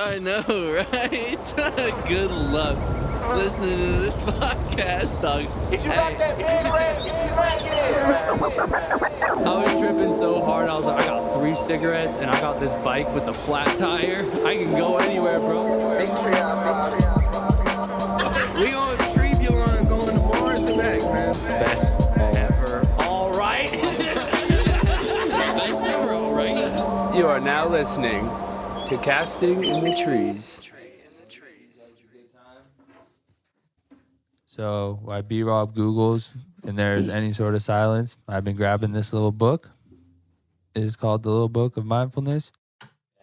I know, right? Good luck listening to this podcast, dog. If you got that big red, I was tripping so hard, I was like, I got 3 cigarettes and I got this bike with the flat tire. I can go anywhere, bro. We on Trebulon going to Mars and back, man. Best ever. All right. Best ever, all right. You are now listening to Casting in the Trees. So while B-Rob Googles and there's any sort of silence, I've been grabbing this little book. It is called The Little Book of Mindfulness.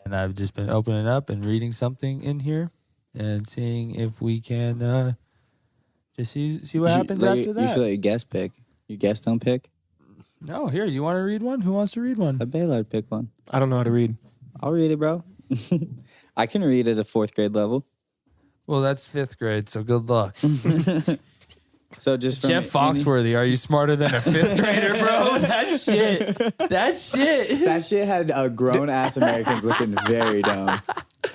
And I've just been opening up and reading something in here and seeing if we can just see what happens after that. You should let your guest pick. Your guest don't pick? No, here, you want to read one? Who wants to read one? Let Baylor pick one. I don't know how to read. I'll read it, bro. I can read at a 4th grade level. Well, that's 5th grade, so good luck. So just from Jeff Foxworthy, are you smarter than a 5th grader, bro? That shit. That shit had grown-ass Americans looking very dumb.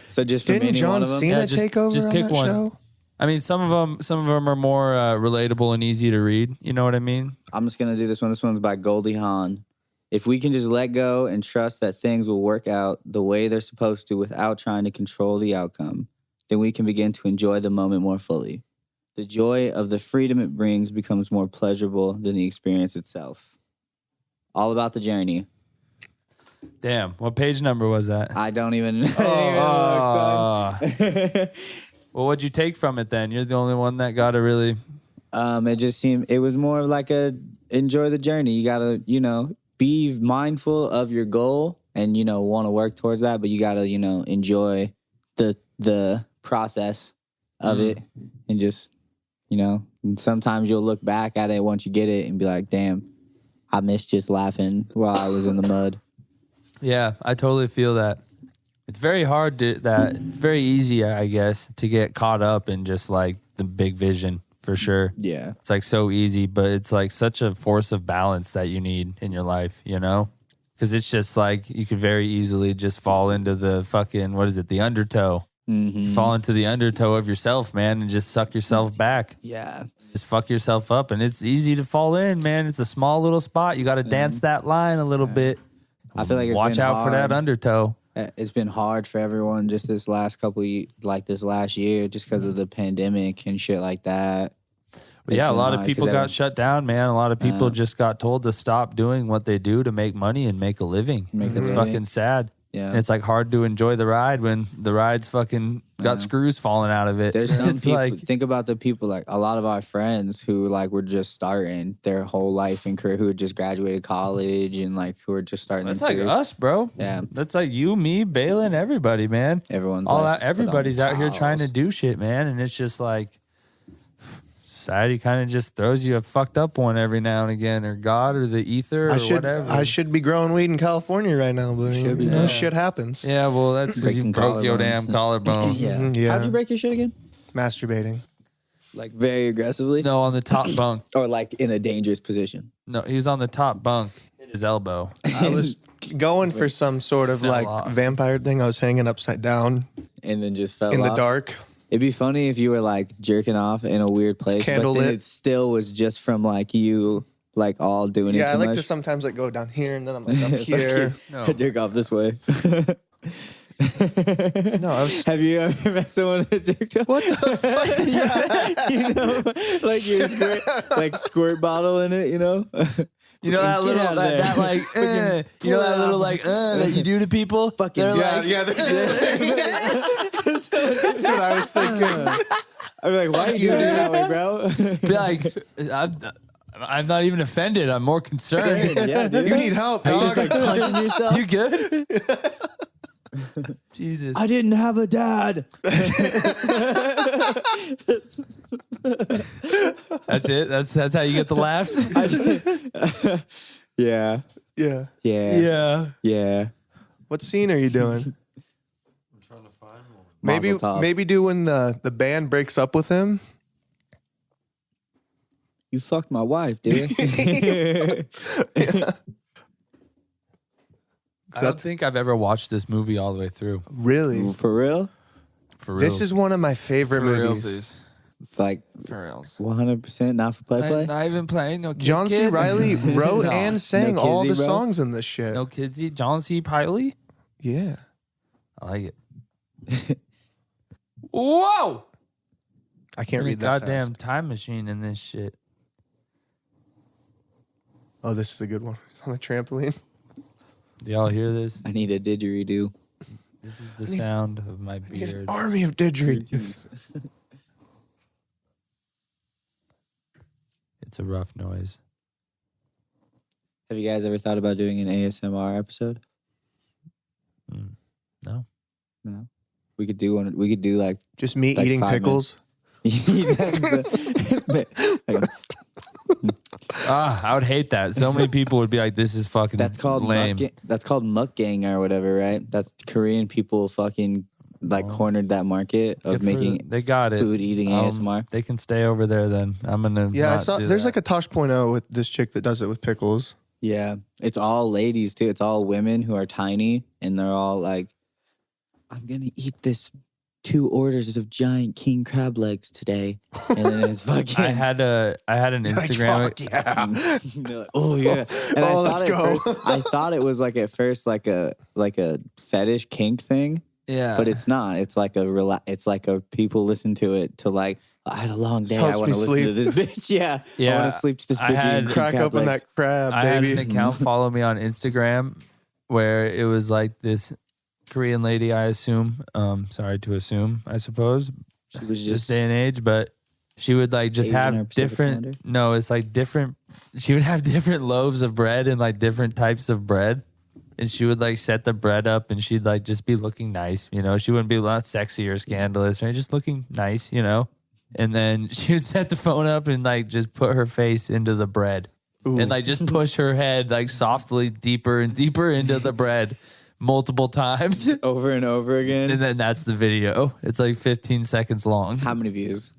So just from Didn't any John one of them? Cena take over just on pick that one. show? I mean, some of them are more relatable and easy to read. You know what I mean? I'm just going to do this one. This one's by Goldie Hawn. If we can just let go and trust that things will work out the way they're supposed to without trying to control the outcome, then we can begin to enjoy the moment more fully. The joy of the freedom it brings becomes more pleasurable than the experience itself. All about the journey. Damn. What page number was that? I don't even know. Well, what'd you take from it then? You're the only one that got to really... It just seemed, it was more of like enjoy the journey. You got to, be mindful of your goal and, want to work towards that, but you got to, enjoy the process of it and just, sometimes you'll look back at it once you get it and be like, damn, I missed just laughing while I was in the mud. Yeah, I totally feel that. It's very hard it's very easy, I guess, to get caught up in just like the big vision for sure. Yeah. It's like so easy, but it's like such a force of balance that you need in your life, Because it's just like you could very easily just fall into the fucking, the undertow. Mm-hmm. Fall into the undertow of yourself, man, and just suck yourself back. Yeah. Just fuck yourself up. And it's easy to fall in, man. It's a small little spot. You got to dance that line a little bit. I feel like it's Watch been out hard. for that undertow. It's been hard for everyone just this last this last year, just because of the pandemic and shit like that. But yeah, a lot of people got shut down, man. A lot of people just got told to stop doing what they do to make money and make a living. It's fucking sad. Yeah. And it's like hard to enjoy the ride when the ride's fucking got screws falling out of it. There's some It's people, like, think about the people, like a lot of our friends who were just starting their whole life and career, who had just graduated college and who are just starting. that's their like careers. us, bro. Yeah. That's like you, me, Baylen, everybody, man. Everyone's Everybody's out here trying to do shit, man. And it's just like, society kind of just throws you a fucked up one every now and again, or God, or the ether, or whatever. I should be growing weed in California right now, but shit happens. Yeah, well, that's because you broke your damn collarbone. Yeah. How'd you break your shit again? Masturbating. Like very aggressively? No, on the top bunk. Or like in a dangerous position? No, he was on the top bunk. Hit his elbow. I was going for some sort of off. vampire thing. I was hanging upside down And then just fell in the off? dark. It'd be funny if you were jerking off in a weird place, but then candlelit. it still was just from you all doing it Yeah, too I like much. to sometimes go down here and then I'm up here. No. Jerk off this way. No, I was. Have you ever met someone that jerked off? What the fuck? Your squirt bottle in it, You know that little out there. that you do to people? Fucking They're yeah, like, Yeah, that's what I was thinking. I'm like, why are you doing it that way, bro? be like, I'm not even offended. I'm more concerned. Yeah, dude. You need help, Are you dog. just punching yourself? You good? Jesus. I didn't have a dad. That's it? That's how you get the laughs? Yeah. Yeah. Yeah. Yeah. What scene are you doing? I'm trying to find one. Maybe Mazel tov. maybe do when the band breaks up with him. You fucked my wife, dude. I don't think I've ever watched this movie all the way through. Really? For real? For real. This is one of my favorite movies. Like For reals. 100% not for play. Not even playing. No kid. John C. Reilly wrote No. and sang No all Kizzy, the bro? songs in this shit. No kidsy. John C. Reilly. Yeah. I like it. Whoa! I can't read that goddamn fast. time machine in this shit. Oh, this is a good one. It's on the trampoline. Do y'all hear this? I need a didgeridoo. This is the sound of my An beard. army of didgeridoos. It's a rough noise. Have you guys ever thought about doing an ASMR episode? No. No. We could do one. We could do like Just me Like eating 5 pickles. I would hate that. So many people would be like, "This is fucking That's called lame." that's called mukbang or whatever, right? That's Korean people fucking like cornered that market of Good for making them. They got it. food eating ASMR. They can stay over there then. I'm gonna. Yeah, I not saw. do There's that. like a Tosh.0 with this chick that does it with pickles. Yeah, it's all ladies too. It's all women who are tiny, and they're all like, "I'm gonna eat this 2 orders of giant king crab legs today," and then it's fucking. I had an Instagram. Like, fuck yeah. They're like, oh yeah, and Oh, I let's thought go. I thought it was like at first like a fetish kink thing, Yeah, but it's not. It's like it's like a people listen to it to like. I had a long day. Helps I want me to listen to this bitch. Yeah, I Yeah, want to sleep to this I bitch. had- eating king Crack crab open legs. that crab, I had baby. an account follow me on Instagram where it was like this Korean lady. I assume. Sorry to assume. I suppose She was this just day and age, but she would like just Asian or have Pacific different. Islander? No, it's like different. She would have different loaves of bread and like different types of bread. And she would like set the bread up and she'd like just be looking nice, you know. She wouldn't be not sexy or scandalous or just looking nice, you know. And then she would set the phone up and like just put her face into the bread and like just push her head like softly deeper and deeper into the bread multiple times. over and over again. And then that's the video. It's like 15 seconds long. How many views?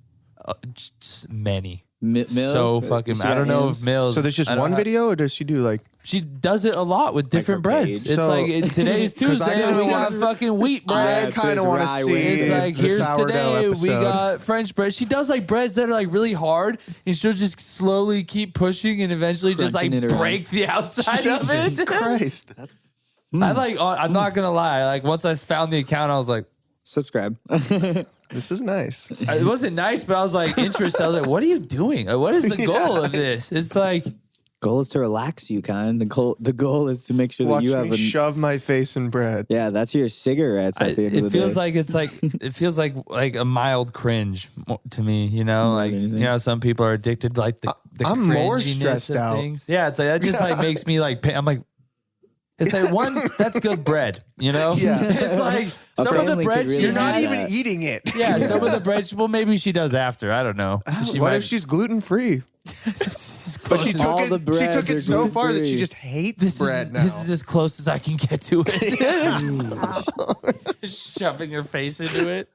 Just many. Mills? So fucking. She I got don't know hands? if Mills. So there's just I don't one have- video, or does she do like? She does it a lot with different her breads. page. It's So- like today's 'Cause I Tuesday. kinda We got wanna- fucking wheat bread. I kind of want to rye see. with It's like, the here's sourdough today, we episode. got French bread. She does like breads that are like really hard, and she'll just slowly keep pushing and eventually just like Crunching it around. break the outside Jesus of it. Christ. I like, I'm not gonna lie. Like once I found the account, I was like, Subscribe. This is nice. it wasn't nice, but I was like interested. I was like, what are you doing? Like, what is the goal of this? It's like, Goal is to relax you, kind. The goal is to make sure that Watch you me have shove my face in bread. Yeah, that's your cigarettes at the end of it the feels day. like it's like it feels like a mild cringe to me, you know, like anything. you know, some people are addicted to like the I'm more cringiness stressed of out. things. Yeah, it's like that just like makes me like I'm like it's like one that's good bread, you know. Yeah. It's like some of the family bread could really You're she not have even that. eating it. yeah, some of the bread. Well, maybe she does after. I don't know. She What might- if she's gluten free? This is But close she as- took All it. the She breads took it are so far that gluten-free. she just hates this bread is, now. This is as close as I can get to it. Shoving your face into it.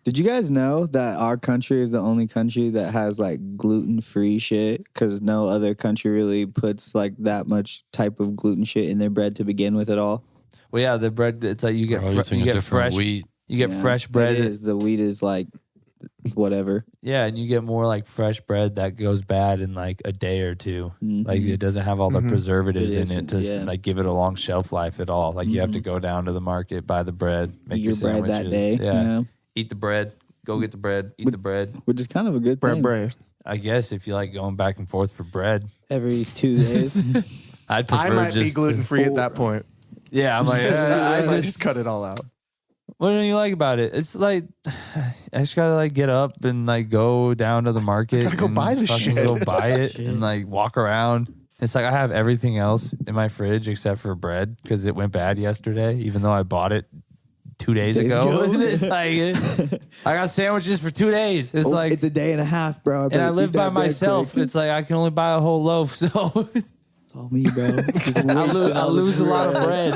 Did you guys know that our country is the only country that has like gluten-free shit? Because no other country really puts like that much type of gluten shit in their bread to begin with at all. Well, yeah, the bread. It's like you get Bro, you using a get different fresh wheat. You get Yeah, fresh bread. It is. The wheat is like whatever. Yeah, and you get more like fresh bread that goes bad in like a day or two. Like it doesn't have all the preservatives It in it to isn't, yeah. like give it a long shelf life at all. Like you have to go down to the market, buy the bread, make Eat your your bread sandwiches. that day. Yeah. You know? Eat the bread. Go get the bread. Eat the bread. Which is kind of a good thing. bread. I guess if you like going back and forth for bread, Every 2 days. I'd prefer I might just be gluten free at that point. Yeah, I'm like I I might just just cut it all out. what don't you like about it? It's like I just gotta like get up and like go down to the market. gotta go and buy the fucking shit. Go buy it and like walk around. It's like I have everything else in my fridge except for bread because it went bad yesterday, even though I bought it 2 days Days ago. ago? It's like I got sandwiches for 2 days. It's like it's a day and a half, bro. and I live by myself. It's like I can only buy a whole loaf, so all me, bro. I lose a lot of bread.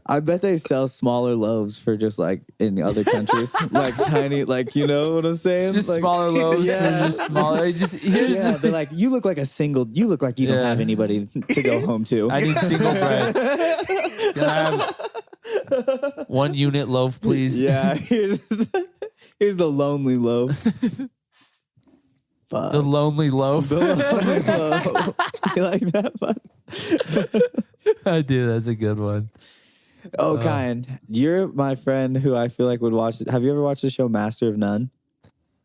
I bet they sell smaller loaves for just like in other countries, like tiny, like you know what I'm saying? It's just like, smaller loaves. Yeah. They're just smaller. Just here's Yeah, the they're like, you look like a single. You look like you don't Yeah. have anybody to go home to. I need single bread. Can I have 1 unit loaf, please? Yeah, here's Here's the lonely loaf. Fuck. The lonely loaf. The lonely loaf. You like that one? I do. That's a good one. Oh, Kyan, you're my friend who I feel like would watch it. Have you ever watched the show Master of None?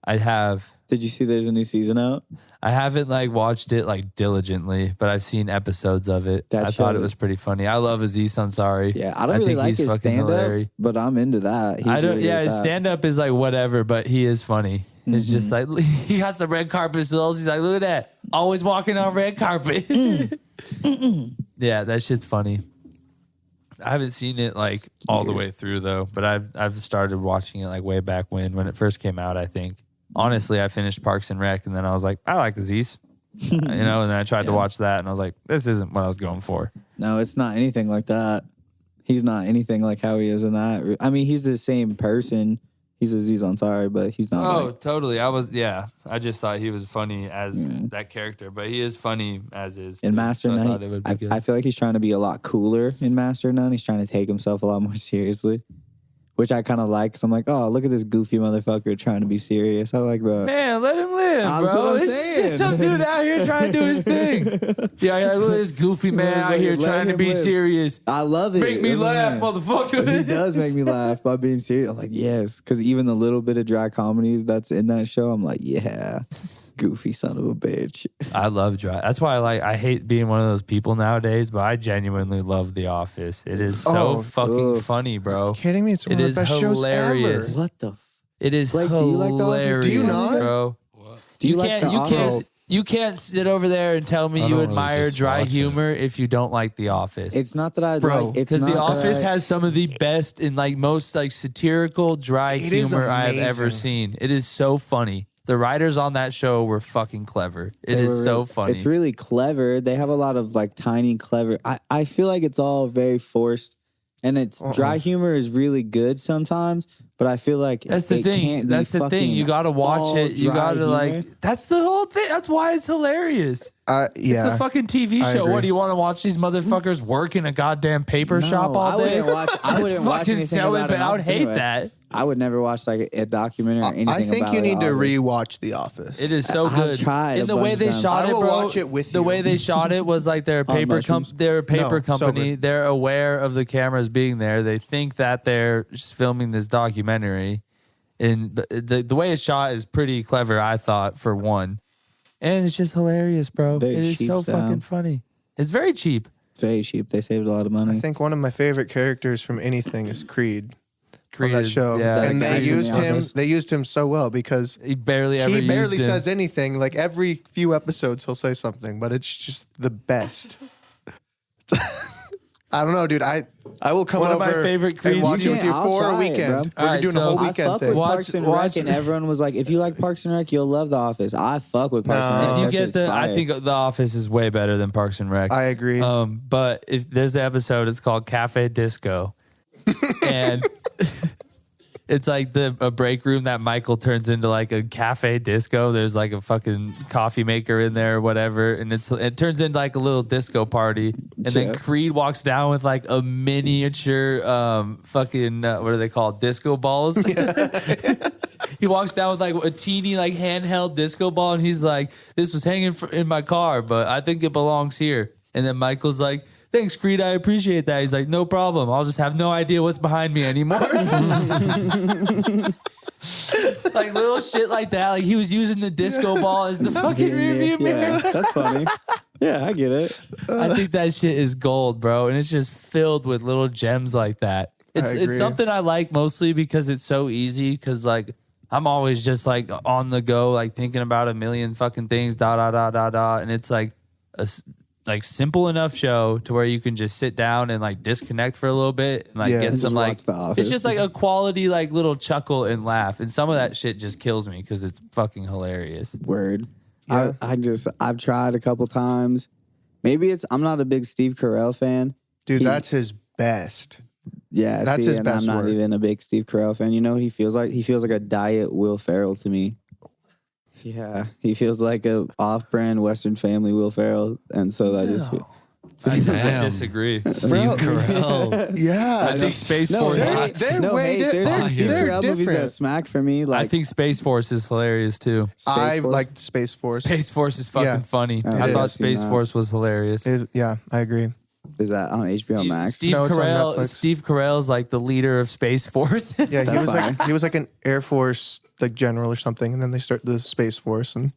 I have. Did you see there's a new season out? I haven't like watched it like diligently, but I've seen episodes of it. That I show thought it is- was pretty funny. I love Aziz Ansari. Yeah, I don't really think like he's his fucking stand-up, hilarious. but I'm into that. He's I don't. really Yeah, good his at that. stand up is like whatever, but he is funny. It's just like he got some red carpet skills. He's like, look at that, always walking on red carpet. Yeah, that shit's funny. I haven't seen it like all the way through though, but I've started watching it like way back when it first came out. I think honestly, I finished Parks and Rec, and then I was like, I like Aziz, you know, and then I tried to watch that, and I was like, this isn't what I was going for. No, it's not anything like that. He's not anything like how he is in that. I mean, he's the same person. He's Aziz Ansari, but he's not. Oh, like, totally. I just thought he was funny as that character, but he is funny as is. in too, Master so I None, thought it would be good. I feel like he's trying to be a lot cooler in Master None. He's trying to take himself a lot more seriously, which I kind of like. Cause I'm like, oh, look at this goofy motherfucker trying to be serious. I like that. Man, let him live, That's bro. what I'm It's saying. just some dude out here trying to do his thing. Yeah, look at this goofy man out here Let trying to him be live. serious. I love it. Make me That's what laugh, I'm motherfucker. saying. He does make me laugh by being serious. I'm like, yes. Because even the little bit of dry comedy that's in that show, I'm like, yeah, goofy son of a bitch. I love dry. That's why I hate being one of those people nowadays, but I genuinely love The Office. It is so fucking oof. funny, bro. Kidding me? It's one It of the is best hilarious. shows ever. What the? It is Like, do you like The Office? hilarious, Do you not? bro. Do you You like can't. The You Office? can't. You can't sit over there and tell me I you don't really admire just dry watch it. humor if you don't like The Office. It's not that I Bro, like. It's Because The not that Office I- has some of the best and like most like satirical dry It is humor I have ever amazing. seen. It is so funny. The writers on that show were fucking clever. It They is were so really- funny. It's really clever. They have a lot of like tiny clever. I feel like it's all very forced, and it's dry humor is really good sometimes. But I feel like That's the it thing. can't be That's the thing. fucking You got to watch all it. You dry got to humor. like. That's the whole thing. That's why it's hilarious. Yeah. It's a fucking TV I show. agree. What do you want to watch these motherfuckers work in a goddamn paper shop all day? I wouldn't watch. I Just wouldn't watch fucking anything sell it, about but an I would office hate anyway. that. I would never watch like a documentary or anything. I think about you need The to Office. rewatch The Office. It is so I've good. tried And a the way bunch they of times. shot I it, will bro. watch it with the you. way they shot it was like they're a paper mushrooms? they're a paper No, company. sober. They're aware of the cameras being there. They think that they're just filming this documentary. And the way it's shot is pretty clever, I thought, for one. And it's just hilarious, bro. Very It is cheap so sound. fucking funny. It's very cheap. It's very cheap. They saved a lot of money. I think one of my favorite characters from anything is Creed. Creed on that is- show. yeah. And The they guy from used The him. Office. They used him so well because He barely ever he barely used him. says anything. Like every few episodes, he'll say something, but it's just the best. I don't know, dude. I will come One of over my favorite and Creeds. watch it with Yeah, you I'll for a try it, weekend. bro. We're Alright, doing so a whole I weekend fuck thing. with Watch- Parks and watch- Rec, and everyone was like, "If you like Parks and Rec, you'll love The Office." I fuck with Parks and No. Rec. If you That get shit's the, I fire. think The Office is way better than Parks and Rec. I agree. But if there's the episode, it's called Cafe Disco, and it's like a break room that Michael turns into like a cafe disco. There's like a fucking coffee maker in there or whatever, and it turns into like a little disco party. And then Yeah. Creed walks down with like a miniature fucking what are they called? Disco balls. He walks down with like a teeny like handheld disco ball, and he's like, "This was hanging in my car, but I think it belongs here." And then Michael's like, "Thanks, Creed. I appreciate that." He's like, "No problem. I'll just have no idea what's behind me anymore." Like little shit like that. Like he was using the disco ball as the fucking rearview mirror. Yeah, that's funny. Yeah, I get it. I think that shit is gold, bro. And it's just filled with little gems like that. It's agree. something I like mostly because it's so easy. Because like I'm always just like on the go, like thinking about a million fucking things, and it's like like simple enough show to where you can just sit down and like disconnect for a little bit and like Yeah. get And some just like watch The Office. it's just like a quality like little chuckle and laugh. And some of that shit just kills me because it's fucking hilarious. Word. Yeah. I've tried a couple times. Maybe I'm not a big Steve Carell fan. Dude, He- that's his best. Yeah, That's his and best I'm not work. even a big Steve Carell fan. You know what he feels like? He feels like a diet Will Ferrell to me. Yeah, he feels like a off-brand Western Family Will Ferrell, and so I just I Damn. disagree. Steve Carell. Yeah. I think Space No, Force. They're way there's they're- some Steve they're Carell movies that different. smack for me. Like I think Space Force is hilarious too. I Force? liked Space Force. Space Force is fucking Yeah. funny. Oh, I yeah, thought I've seen Space that. Force was hilarious. Yeah, I agree. is that on HBO Max? Steve No, it's on Carell. Netflix. Steve Carell's like the leader of Space Force. Yeah, That's he was like an Air Force like general or something, and then they start the Space Force, and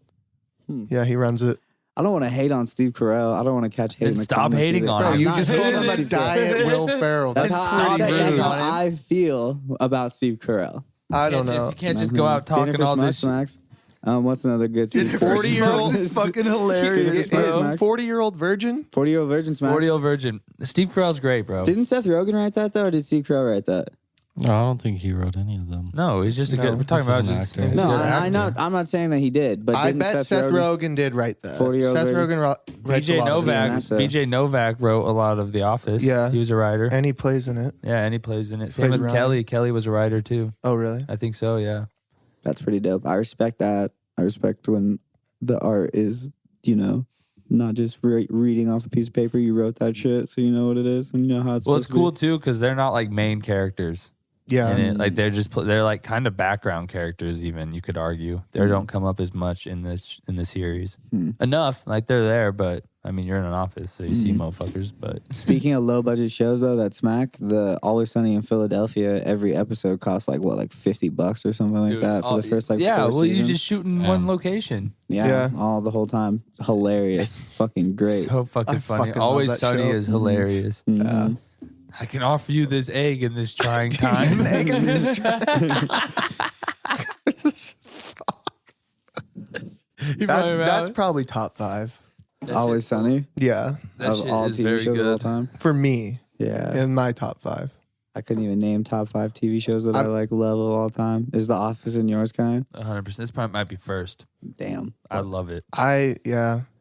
yeah, he runs it. I don't want to hate on Steve Carell. I don't want to catch hate. Then in the stop comments hating either. on Bro, him. you I'm just not called him a hating. diet Will Ferrell. That's That's how, pretty that's rude. how I feel about Steve Carell. I don't know. You can't just go out talking Dinner for all this. Smush Smacks. What's another good Steve Dinner for Carell? 40-year-old Smacks is fucking hilarious, Dinner for bro. Smacks. 40-year-old virgin. 40-year-old virgin Smacks. 40-year-old virgin. Steve Carell's great, bro. Didn't Seth Rogen write that though, or did Steve Carell write that? No, I don't think he wrote any of them. No, he's just a No, good. We're talking this is about an just. actor. he's No, a good I actor. know. I'm not saying that he did, but I didn't bet Seth Rogen did write that. 40-year-old Seth virgin. Rogen writes a BJ lot of Novak. that's a- BJ Novak wrote a lot of The Office. Yeah. he was a writer. and he plays in it. Yeah, and he plays in it. Same Plays with Ryan. Kelly. Kelly was a writer too. Oh, really? I think so. Yeah. That's pretty dope. I respect that. I respect when the art is, not just reading off a piece of paper. You wrote that shit, so you know what it is and you know how it's. Well, it's supposed to cool be. too because they're not like main characters. Yeah. In it. Like they're just they're like kind of background characters. Even you could argue they don't come up as much in the series. Enough like they're there, but I mean you're in an office, so you see motherfuckers. But Speaking of low budget shows though, that smack the Always Sunny in Philadelphia. Every episode costs like $50 or something like Dude, that for the first like yeah, 4 well you seasons. just shoot in one location. yeah, Yeah. all the whole time. Hilarious, fucking great. So fucking I funny. fucking love Always that Sunny show. is hilarious. Mhm. I can offer you this egg in this trying time. You probably That's right. probably top 5. Always Sunny Yeah, That of shit all is TV very shows of all good. time. for me, Yeah, in my top 5. I couldn't even name top 5 TV shows that I like love of all time. Is The Office in yours, kind? 100%. This probably might be first. Damn. I love it.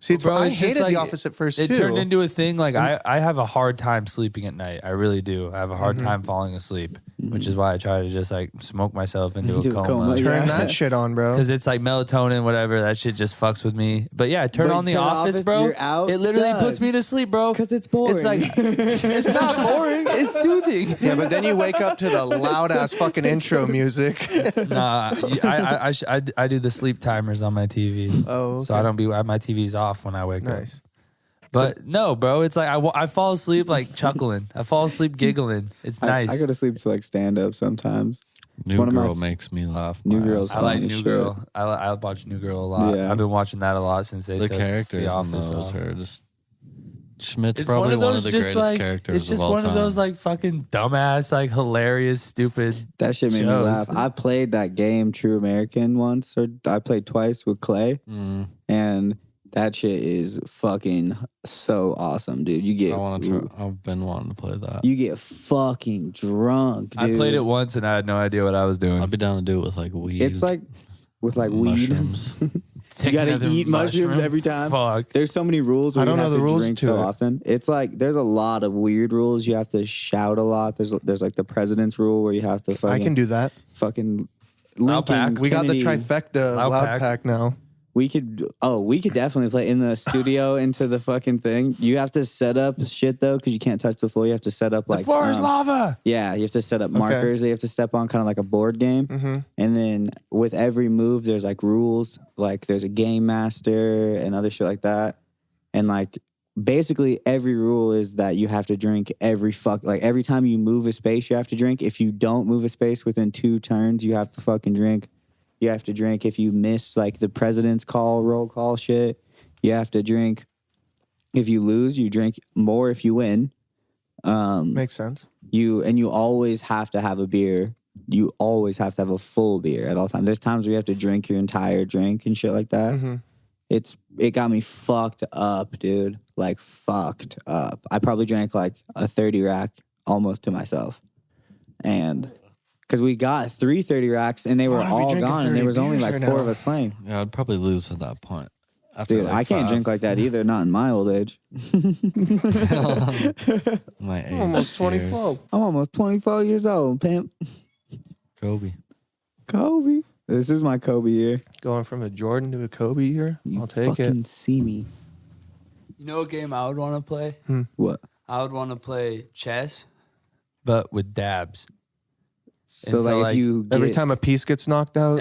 See, it's Bro, I it's just hated like- The Office at first It too. turned into a thing. Like I have a hard time sleeping at night. I really do. I have a hard time falling asleep, which is why I try to just like smoke myself into a Into a coma. coma, yeah. Turn that shit on, bro. Because it's like melatonin, whatever. That shit just fucks with me. But yeah, turn But on The turn Office, Office, bro. you're out, It literally done. puts me to sleep, bro. Because it's boring. It's like it's not boring. It's soothing. Yeah, but then you wake up to the loud ass fucking intro music. Nah, I do the sleep timers on my TV. Oh, So I don't be my TV's off when I wake up. Nice. But no, bro, it's like I fall asleep like chuckling. I fall asleep giggling. It's nice. I go to sleep to like stand up sometimes. New One of my Girl makes me laugh. New my Girl's ass I like funny New shit. Girl. I watch New Girl a lot. Yeah. I've been watching that a lot since they the took characters The in Office those off. are just. Schmidt's It's probably one of the just greatest like characters it's just of all one time. of those like fucking dumbass, like hilarious, stupid. That shit made me shows. laugh. I played that game True American once, or I played twice with Clay, and that shit is fucking so awesome, dude. You get I want to try. I've been wanting to play that. you get fucking drunk, dude. I played it once and I had no idea what I was doing. I'd be down to do it with like weed. It's like with like weed. mushrooms. Take gotta another eat mushrooms mushroom? every time. Fuck. There's so many rules. Where I don't you know have the to rules drink to so it. often. It's like there's a lot of weird rules. You have to shout a lot. There's like the president's rule where you have to fucking I can do that. fucking Loud pack. Lincoln We got the Kennedy. trifecta Loud loud pack. pack now. We could definitely play in the studio into the fucking thing. You have to set up shit though, because you can't touch the floor. You have to set up like The floor is lava. Yeah, you have to set up markers that you have to step on, kind of like a board game. And then with every move, there's like rules. Like there's a game master and other shit like that. And like basically every rule is that you have to drink every time you move a space, you have to drink. If you don't move a space within 2 turns, you have to fucking drink. You have to drink if you miss like the president's roll call shit. You have to drink. If you lose, you drink more if you win. Makes sense. You always have to have a beer. You always have to have a full beer at all times. There's times where you have to drink your entire drink and shit like that. It got me fucked up, dude. Like fucked up. I probably drank like a 30 rack almost to myself. And because we got 3 30 racks and they were Why don't we all drink gone and there 30 was only like beers 4 right of us playing. Yeah, I'd probably lose at that point. After Dude, like I can't 5. drink like that either, not in my old age. My age. Almost years. 24. I'm almost 24 years old, pimp. Kobe. Kobe. This is my Kobe year. Going from a Jordan to a Kobe here. You I'll take fucking it. see me. You know what game I would want to play? What? I would want to play chess, but with dabs. So And so, like like, if you Every get- time a piece gets knocked out.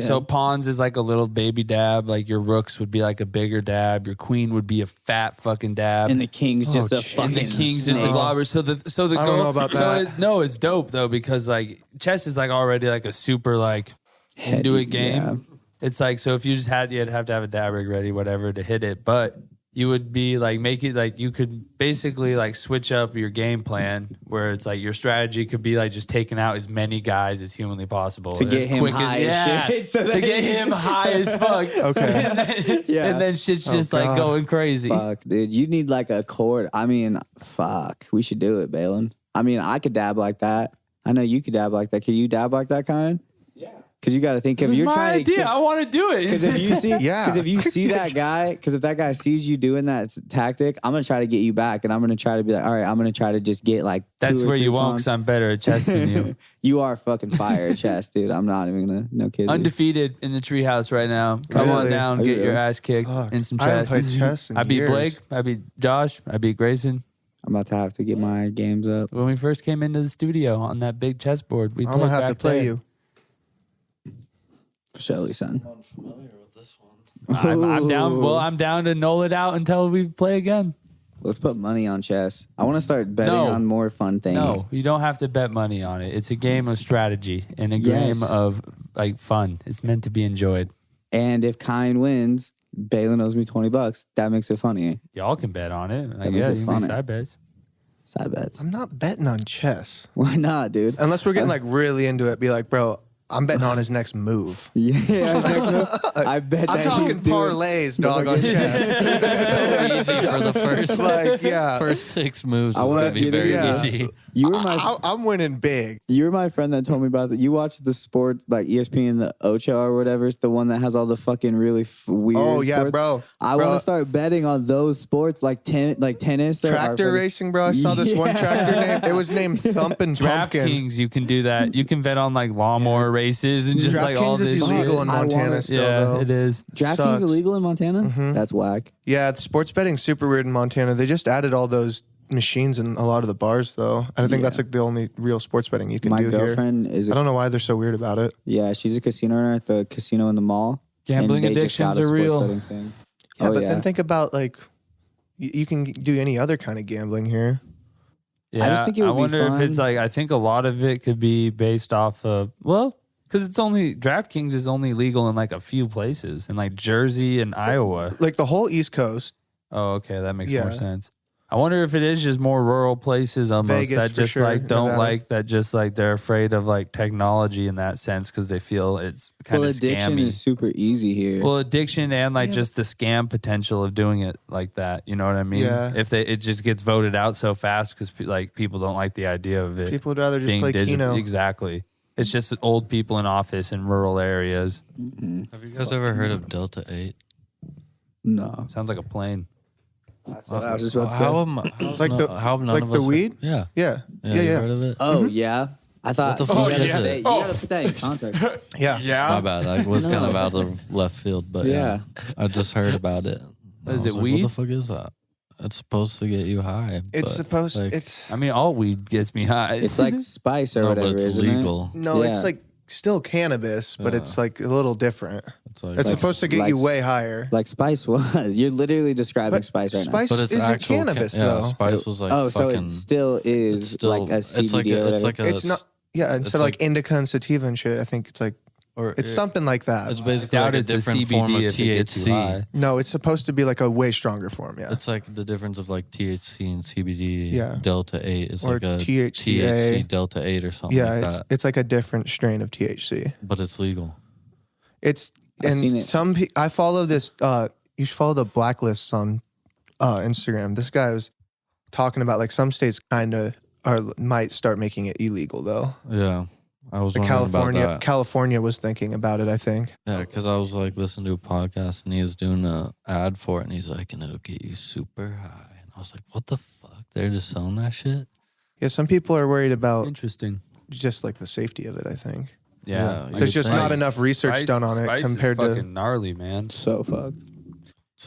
So pawns is like a little baby dab. Like your rooks would be like a bigger dab. Your queen would be a fat fucking dab. and the king's just a jeez. fucking And the king's just a snake. globber. So the I don't know about that. It's dope though because like chess is like already like a super like into Heady, it game. yeah. It's like so if you just you'd have to have a dab rig ready, whatever, to hit it. But you would be like make it like you could basically like switch up your game plan where it's like your strategy could be like just taking out as many guys as humanly possible To get as him high as shit, so to that get he- him high as fuck. Okay. And then shit's just like God. going crazy. Fuck, dude. You need like a cord. I mean, fuck. We should do it, Baylen. I mean, I could dab like that. I know you could dab like that. Can you dab like that, kind? Yeah. Because you got to think It if was you're my trying idea. I want to do it. Because if you see, Yeah. because if you see that guy, because if that guy sees you doing that tactic, I'm gonna try to get you back, and I'm gonna try to be like, all right, I'm gonna try to just get like. That's 2 or where 3 you won't, pawns. because I'm better at chess than you. You are fucking fire at chess, dude. I'm not even gonna no kidding. Undefeated in the treehouse right now. Come on Really? down, Are you get your really? ass kicked Fuck. in some I haven't chess. played chess in I beat years. Blake. I beat Josh. I beat Grayson. I'm about to have to get my games up. When we first came into the studio on that big chessboard, we I'm played gonna have back to play there. you. Shelly, son. I'm unfamiliar with this one. I'm down. Ooh. Well, I'm down to null it out until we play again. Let's put money on chess. I want to start betting No. on more fun things. No, you don't have to bet money on it. It's a game of strategy and a Yes. game of like fun. It's meant to be enjoyed. And if Kine wins, Baylen owes me $20. That makes it funny. Y'all can bet on it. Like, makes yeah, it you can make funny. side bets. Side bets. I'm not betting on chess. Why not, dude? Unless we're getting like really into it. Be like, bro, I'm betting on his next move. Yeah, I bet I'm that talking he's doing- parlays, dog, on chess. So easy for the first Like, yeah. first 6 moves. I Is wanna gonna be get it, very yeah. easy. You were my I'm winning big. you were my friend that told me about that. You watched the sports like ESPN, the Ocho or whatever. It's the one that has all the fucking really weird. Oh yeah, sports. bro. I Bro, want to start betting on those sports like tennis or tractor racing, bro. I saw this one Yeah. tractor name. It was named Thumpin' Pumpkin. DraftKings, you can do that. You can bet on like lawnmower races and just like all DraftKings this is illegal shit. in I Montana wanna- still, Yeah, though. it is. DraftKings Sucks. illegal in Montana? That's whack. Yeah, the sports betting's super weird in Montana. They just added all those machines in a lot of the bars, though. I think that's like the only real sports betting you can My do here. girlfriend is I a, don't know why they're so weird about it. yeah, she's a casino owner at the casino in the mall. Gambling and they just addictions got a are sports real. betting thing. Yeah, Oh, but then think about like you can do any other kind of gambling here. Yeah, just think it would be wonder fun. if it's like I think a lot of it could be based off of because it's only DraftKings is only legal in like a few places in like Jersey and Iowa. Like the whole East Coast. Oh, okay, that makes Yeah. more sense. I wonder if it is just more rural places almost Vegas, that for just sure, like don't Nevada. like that, just like they're afraid of like technology in that sense because they feel it's kind Well, of addiction scammy. is super easy here. Well, addiction and like just the scam potential of doing it like that. You know what I mean? Yeah. If it just gets voted out so fast because like people don't like the idea of it. People would rather just being play digital. Keno. Exactly. It's just old people in office in rural areas. Have you guys ever heard of Delta 8? no. Sounds like a plane. That's what I was just about to say. How have none like of the us weed? Yeah. Yeah. Yeah, Yeah, you yeah. heard of it? Oh, yeah. I thought What the fuck you gotta is stay- it? You gotta stay in context. Yeah. My bad. I was kind of out of left field, but yeah. I just heard about it. I Is was it like, weed? What the fuck is that? It's supposed to get you high. It's but, supposed like, it's I mean, all weed gets me high. It's like spice or no, whatever, but it's isn't legal. no, it's Yeah. like still cannabis, but it's like a little different. It's like, It's supposed to get you like- way higher. it? Like spice was. You're literally describing But spice right spice but it's isn't actual cannabis yeah, though. Spice was like now. Oh, so fucking. it still is it's still, like a CBD it's like or a, whatever. it's like a, It's not. Yeah, instead of like- like indica and sativa and shit, I think it's like or it's something like that. It's basically doubt like a it's a different form of CBD if it gets you high. THC. No, it's supposed to be like a way stronger form. Yeah. It's like the difference of like THC and CBD. Yeah. Delta 8 is Or like a THCA. THC Delta 8 or something Yeah, like that. it's like a different strain of THC. But it's legal. It's I've seen and it. some I follow this. You should follow the blacklists on Instagram. This guy was talking about like some states kind of might start making it illegal though. Yeah. I was Like wondering about that. California was thinking about it. I think. Yeah, because I was like listening to a podcast and he was doing a ad for it and he's like, and it'll get you super high. And I was like, what the fuck? They're just selling that shit? Yeah, some people are worried about Interesting. just like the safety of it. I think Yeah. Yeah, there's just Spice- not enough research done on it Spice compared is to. fucking gnarly, man. So fucked.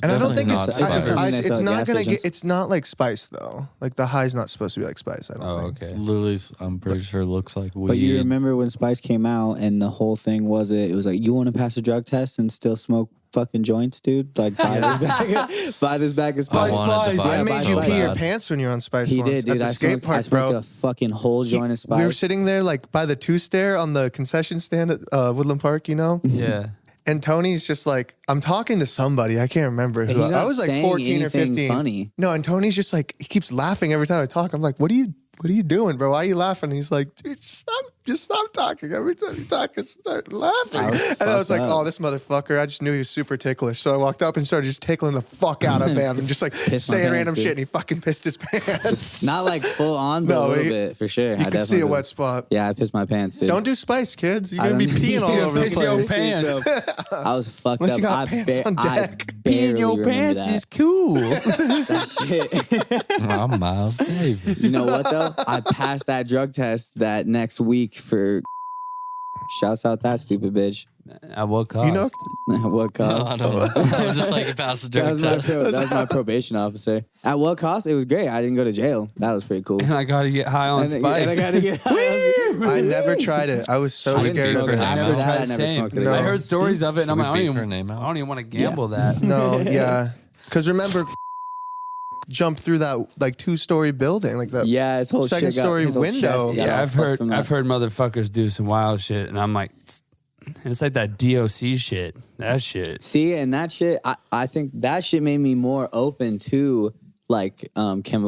And I don't think definitely it's not it's spice. something they it's sell at not gas gonna stations. get. It's not like spice though. Like the high's not supposed to be like spice. I don't Oh, think. okay. It's literally, I'm pretty sure it looks like weed. But you remember when Spice came out and the whole thing was it was like, you want to pass a drug test and still smoke fucking joints, dude? Like buy this bag, buy this bag of I Spice. wanted to buy I it made so you pee your bad. pants when you were on Spice. He once did, dude. At the I skate smoked, park, I smoked bro. a fucking whole joint of Spice. We were sitting there like by the 2-stair on the concession stand at Woodland Park, you know? Yeah. And Tony's just like, I'm talking to somebody. I can't remember who. He's not I was like saying 14 or anything 15. funny. No, and Tony's just like, he keeps laughing every time I talk. I'm like, what are you doing, bro? Why are you laughing? And he's like, dude, just stop talking. Every time you talk, I start laughing. And I was like, fucked up. oh, this motherfucker. I just knew he was super ticklish. So I walked up and started just tickling the fuck out of him and just like Pissed my saying pants, random dude. shit. And he fucking pissed his pants. Not like full on, but No, a little he- bit for sure. You I can see a definitely wet did. spot. Yeah, I pissed my pants, dude. Don't do Spice, kids. You're I going to be don't- peeing all You're over the piss your place. pants. I was fucked Unless up. you got I pants on I deck. Peeing your barely remember pants that. is cool. Shit. I'm Miles Davis. You know what though? I passed that drug test that next week for. Shouts out that stupid bitch. At what cost? You know, What cost? No, I don't know. I was just like, you passed the That drug was, my test. that was my probation officer. At what cost? It was great. I didn't go to jail. That was pretty cool. And I gotta get high on And spice. I gotta get I never tried it. I was so I didn't scared of smoke it. it. After No. that, I Tried never same. smoked it No. I again. heard stories of it, and I'm Should like, we I beep her don't name out? even want to gamble that. No, yeah. Because remember, jumped through that like 2-story building, like that. Yeah, his whole Second shit got- story his whole window. chest got Yeah, all I've fucked heard from that. I've heard motherfuckers do some wild shit, and I'm like, it's like that DOC shit. That shit. See, and that shit, I think that shit made me more open to like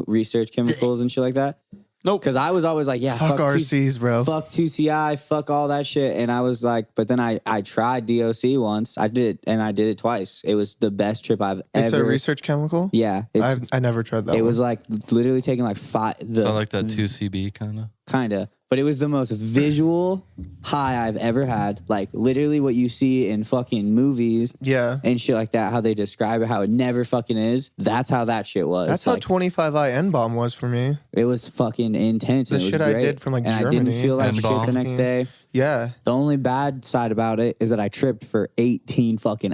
research chemicals and shit like that. Nope. Because I was always like, yeah, Fuck RCs, bro. fuck 2CI, fuck all that shit. And I was like, but then I tried DOC once. I did it twice. It was the best trip I've ever. It's a research chemical. Yeah, I never tried that. it was one. like literally taking like So like that 2CB kind of. kinda, but it was the most visual high I've ever had. Like literally what you see in fucking movies Yeah. and shit like that. How they describe it, how it never fucking is. That's how that shit was. That's how like, 25i N-bomb was for me. it was fucking intense. The and it was shit I great. did from, like, and I Germany didn't feel like and shit the bombs. next day. Yeah. The only bad side about it is that I tripped for 18 fucking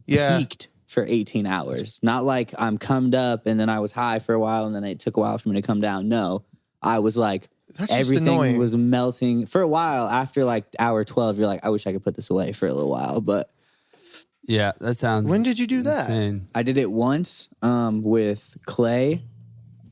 Yeah. peaked for 18 hours. Not like I'm cummed up and then I was high for a while and then it took a while for me to come down. No, I was like That's just everything annoying. was melting for a while. After like hour 12, you're like, I wish I could put this away for a little while. But Yeah, that sounds. When did you do that? Insane. I did it once with Clay.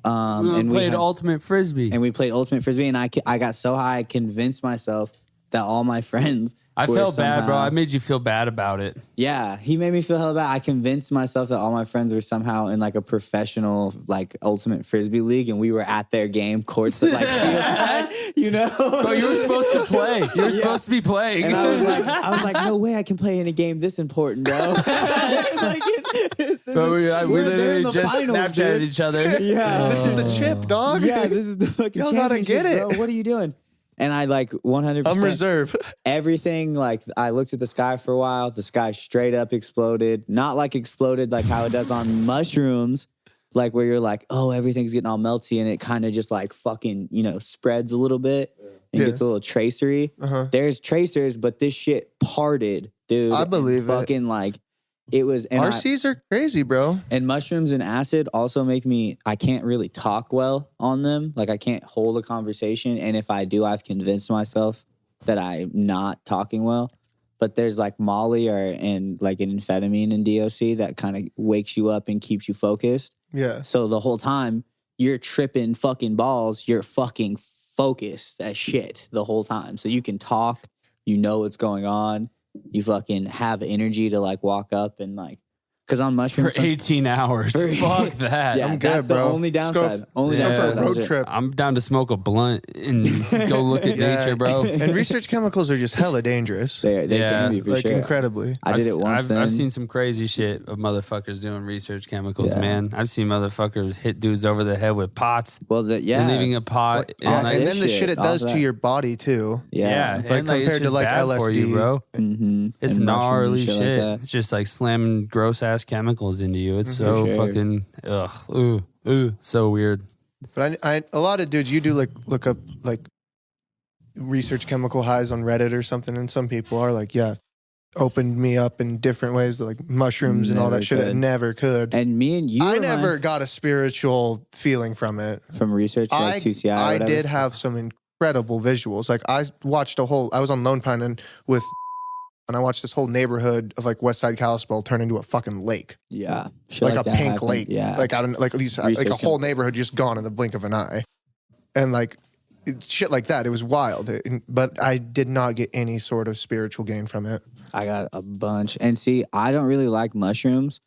We And played had- ultimate frisbee. and we played ultimate frisbee, and I got so high I convinced myself that all my friends I were felt bad, bro. somehow- I made you feel bad about it. Yeah, he made me feel hella bad. I convinced myself that all my friends were somehow in like a professional like ultimate frisbee league, and we were at their game courts at like field side, you know. Bro, you were supposed to play. You were supposed to be playing. And I was like, no way I can play in a game this important, bro. It's like, Bro, we they're literally in the just finals, Snapchatted dude. each other. Yeah, This is the chip, dog. yeah, this is the fucking Y'all gotta get championship, it. bro. What are you doing? And I like 100%. I'm reserve. Everything, like I looked at the sky for a while. The sky straight up exploded. Not like exploded like how it does on mushrooms, like where you're like, oh, everything's getting all melty and it kind of just like fucking, spreads a little bit and Yeah. gets a little tracery. Uh-huh. There's tracers, but this shit parted, dude. I believe it. Fucking like it was. And RCs are crazy, bro. and mushrooms and acid also make me, I can't really talk well on them. Like I can't hold a conversation. And if I do, I've convinced myself that I'm not talking well. But there's like Molly and like an amphetamine in DOC that kind of wakes you up and keeps you focused. Yeah. So the whole time you're tripping fucking balls, you're fucking focused as shit the whole time. So you can talk, you know what's going on. You fucking have energy to like walk up and like, because on For mushrooms, 18 hours. Fuck that. yeah, I'm that's good, the bro. only Let's go downside. Only Yeah. downside. for a That was road it. trip. I'm down to smoke a blunt and go look at Yeah. nature, bro. And research chemicals are just hella dangerous. They Yeah, can be for Like sure. incredibly. I did it once. I've then. seen some crazy shit of motherfuckers doing research chemicals, Yeah. man. I've seen motherfuckers hit dudes over the head with pots well, yeah, and leaving a pot. Yeah, and like, this and then the shit it shit, does all to that. your body too. yeah, yeah. and like, it's compared to just like bad for you, LSD. bro. Mm-hmm. It's And mushrooms and gnarly shit. shit. Like that. It's just like slamming gross ass chemicals into you. It's so sure. fucking so weird. But I a lot of dudes, you do like look up like research chemical highs on Reddit or something, and some people are like, yeah, opened me up in different ways, like mushrooms and all Never that shit. I could. never could. And me and you, I Ryan, never got a spiritual feeling from it. from research like 2CI. Or I whatever. did have some incredible visuals. Like I watched I was on Lone Pine and I watched this whole neighborhood of like West Side Kalispell turn into a fucking lake. Yeah, shit Like a that pink happened. lake. Yeah, Like I don't like these like a whole neighborhood just gone in the blink of an eye. And like shit like that. It was wild. But I did not get any sort of spiritual gain from it. I got a bunch. And see, I don't really like mushrooms.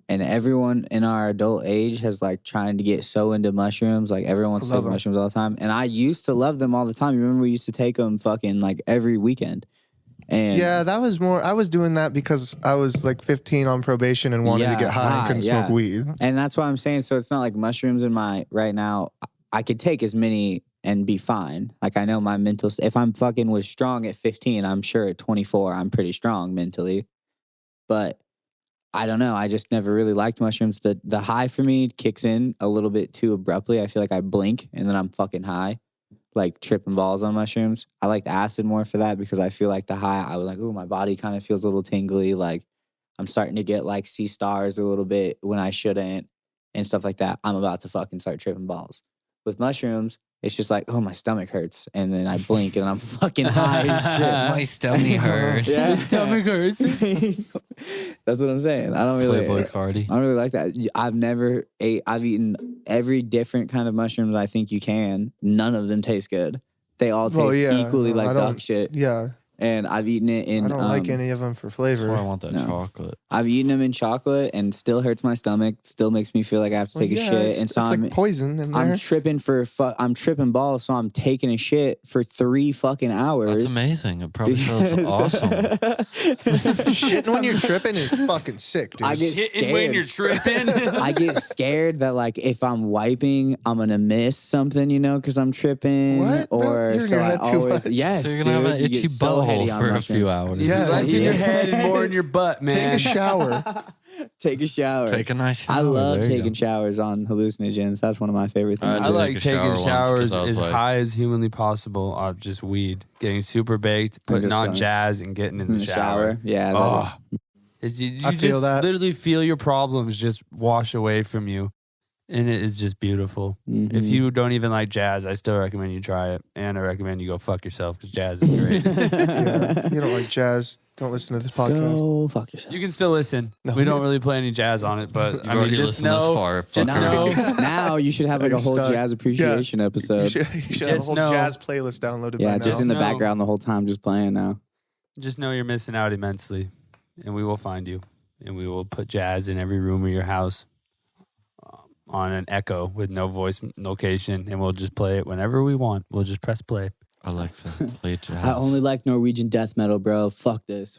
And everyone in our adult age has like trying to get so into mushrooms. Like everyone wants to love take 'em. mushrooms all the time. And I used to love them all the time. You remember we used to take them fucking like every weekend. And Yeah, that was more. I was doing that because I was like 15 on probation and wanted to Yeah, get high and couldn't yeah. smoke weed. And that's what I'm saying. So it's not like mushrooms in my right now. I could take as many and be fine. Like I know my mental. If I'm fucking was strong at 15, I'm sure at 24 I'm pretty strong mentally. But I don't know. I just never really liked mushrooms. The high for me kicks in a little bit too abruptly. I feel like I blink and then I'm fucking high, like tripping balls on mushrooms. I liked acid more for that because I feel like the high. I was like, ooh, my body kind of feels a little tingly. Like I'm starting to get like see stars a little bit when I shouldn't and stuff like that. I'm about to fucking start tripping balls. With mushrooms, it's just like, oh, my stomach hurts. And then I blink and I'm fucking high as shit. My stomach hurts. Yeah. Stomach hurts. That's what I'm saying. I don't really Playboy Cardi. I don't really like that. I've eaten every different kind of mushrooms I think you can. None of them taste good. They all taste equally no, I like don't- dog shit. Yeah, And I've eaten it in I don't like any of them for That's why I flavor. want that No. chocolate. I've eaten them in chocolate and still hurts my stomach. Still makes me feel like I have to take a shit. It's, And so it's like poison in there. I'm tripping I'm tripping balls, so I'm taking a shit for 3 fucking hours. That's amazing. It probably feels awesome. Shitting when you're tripping is fucking sick, dude. I get Hitting when scared. you're tripping. I get scared that like if I'm wiping, I'm gonna miss something, because I'm tripping. What, bro? Or You're in so your I head too always much. yes. So you're gonna have dude, an you itchy get so heady butthole on for a mushrooms. few hours. Yeah. Less in Yeah. your head and more in your butt, man. Take a shower. Take a shower. Take a nice shower. I love There you taking go. showers on hallucinogens. That's one of my favorite things. I I to do. like took a shower taking once 'cause showers I was as like- high as humanly possible off just weed, getting super baked, putting just on going jazz, and getting in in the shower. Yeah. Oh, you I feel just that. literally feel your problems just wash away from you, and it is just beautiful. Mm-hmm. If you don't even like jazz, I still recommend you try it, and I recommend you go fuck yourself because jazz is great. Yeah. You don't like jazz? Don't listen to this podcast. Go fuck yourself. You can still listen. No. We don't really play any jazz on it, but You've I mean, already just listened this know, far. just Fucker. know, Now you should have like a You're whole stuck. jazz appreciation You episode. should have a Just whole know- jazz playlist downloaded Yeah, by just now. in the No. background the whole time, just playing now. just know you're missing out immensely, and we will find you, and we will put jazz in every room of your house on an echo with no voice location, and we'll just play it whenever we want. We'll just press play. Alexa, play jazz. I only like Norwegian death metal, bro. Fuck this.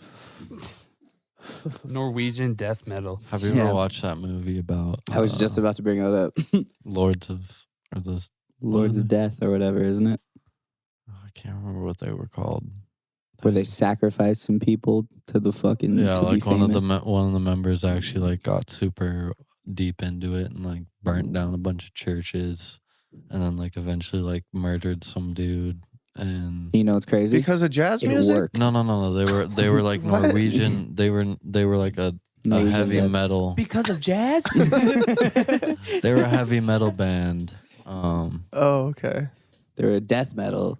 Norwegian death metal. Have you Yeah. ever watched that movie about? I was just about to bring that up. Lords of or the Lords of Death or whatever, isn't it? I can't remember what they were called. Where they sacrifice some people to the fucking Yeah, to like be one of the famous. one of the members actually like got super deep into it and like burnt down a bunch of churches, and then like eventually like murdered some dude. And You know what's crazy? Because of jazz it music? worked. no, they were like What? Norwegian. They were like a Norwegian heavy death. metal. Because of jazz? They were a heavy metal band. Oh, okay. They were a death metal.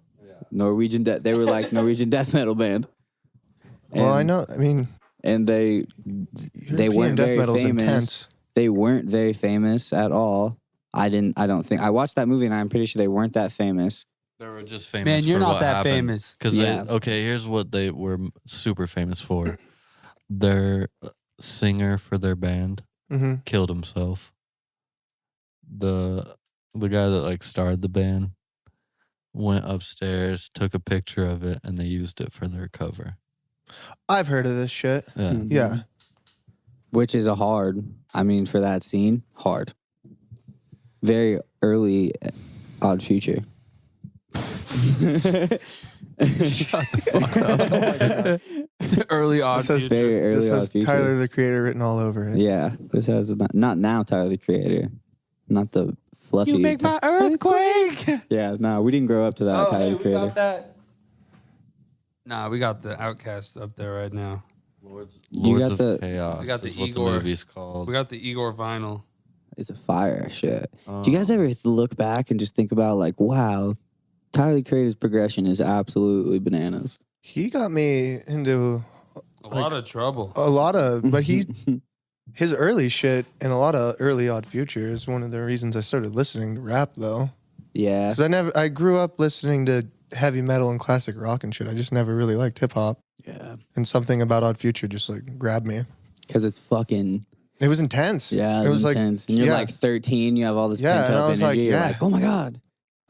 Norwegian death. They were like Norwegian death metal band. Well, I And- know. I mean, And they European weren't death very metal's famous. intense. They weren't very famous at all. I don't think I watched that movie and I'm pretty sure they weren't that famous. They were just famous. Man, you're for not what that happened. famous. Because Yeah. okay, here's what they were super famous for. Their singer for their band Mm-hmm. killed himself. The guy that like started the band went upstairs, took a picture of it, and they used it for their cover. I've heard of this shit. Yeah. Mhm. Yeah. Which is for that scene, hard. Very early Odd Future. It's an early odd This has, future. Very early this Odd has Future. Tyler the Creator written all over it. Yeah, this has not now Tyler the Creator, not the fluffy. You make my earthquake. Yeah, no, we didn't grow up to that Tyler the we Creator. got that. Nah, we got the Outcast up there right now. Lords You got of the- Chaos. We got the is what Igor. the movie's called. We got the Igor vinyl. It's a fire shit. Do you guys ever look back and just think about like, wow, Tyler the Creator's progression is absolutely bananas. He got me into A lot of trouble. a lot of, but his early shit and a lot of early Odd Future is one of the reasons I started listening to rap though. Yeah. Because I grew up listening to heavy metal and classic rock and shit. I just never really liked hip hop. Yeah. And something about Odd Future just like grabbed me. Because it's fucking, It was intense. yeah, it was intense. like and you're yeah. like 13, you have all this Yeah, pent and up I was energy. like, You're yeah. like, oh my God.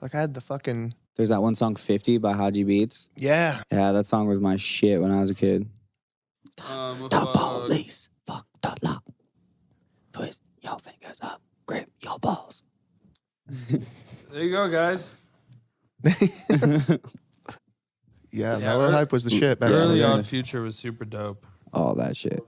Like I had the fucking There's that one song, 50 by Haji Beats. yeah. Yeah, that song was my shit when I was a kid. The Fuck. police, fuck the law. Twist your fingers up, grip your balls. There you go, guys. Yeah, Yeah, Mellow Hype was the shit back Early then. Odd Future was super dope. All that shit.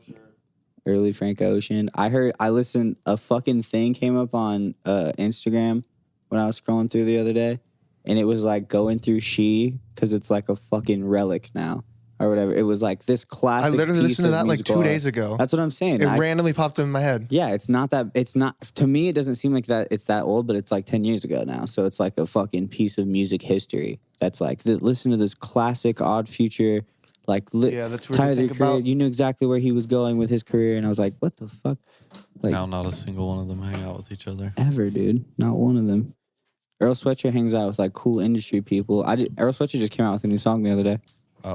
Early Frank Ocean. I listened, a fucking thing came up on Instagram when I was scrolling through the other day, and it was like going through She, because it's like a fucking relic now, or whatever. It was like this classic. I literally piece listened to of that like musical 2 art. days ago. That's what I'm saying. It I- randomly popped in my head. Yeah, it's not, to me, it doesn't seem like that it's that old, but it's like 10 years ago now. So it's like a fucking piece of music history that's like, listen to this classic Odd Future, like, Yeah, that's weird to Tyler, the think Creator, about. you knew exactly where he was going with his career. And I was like, what the fuck? Like, Now not a single one of them hang out with each other. ever, dude. Not one of them. Earl Sweatshirt hangs out with like cool industry people. Earl Sweatshirt just came out with a new song the other day.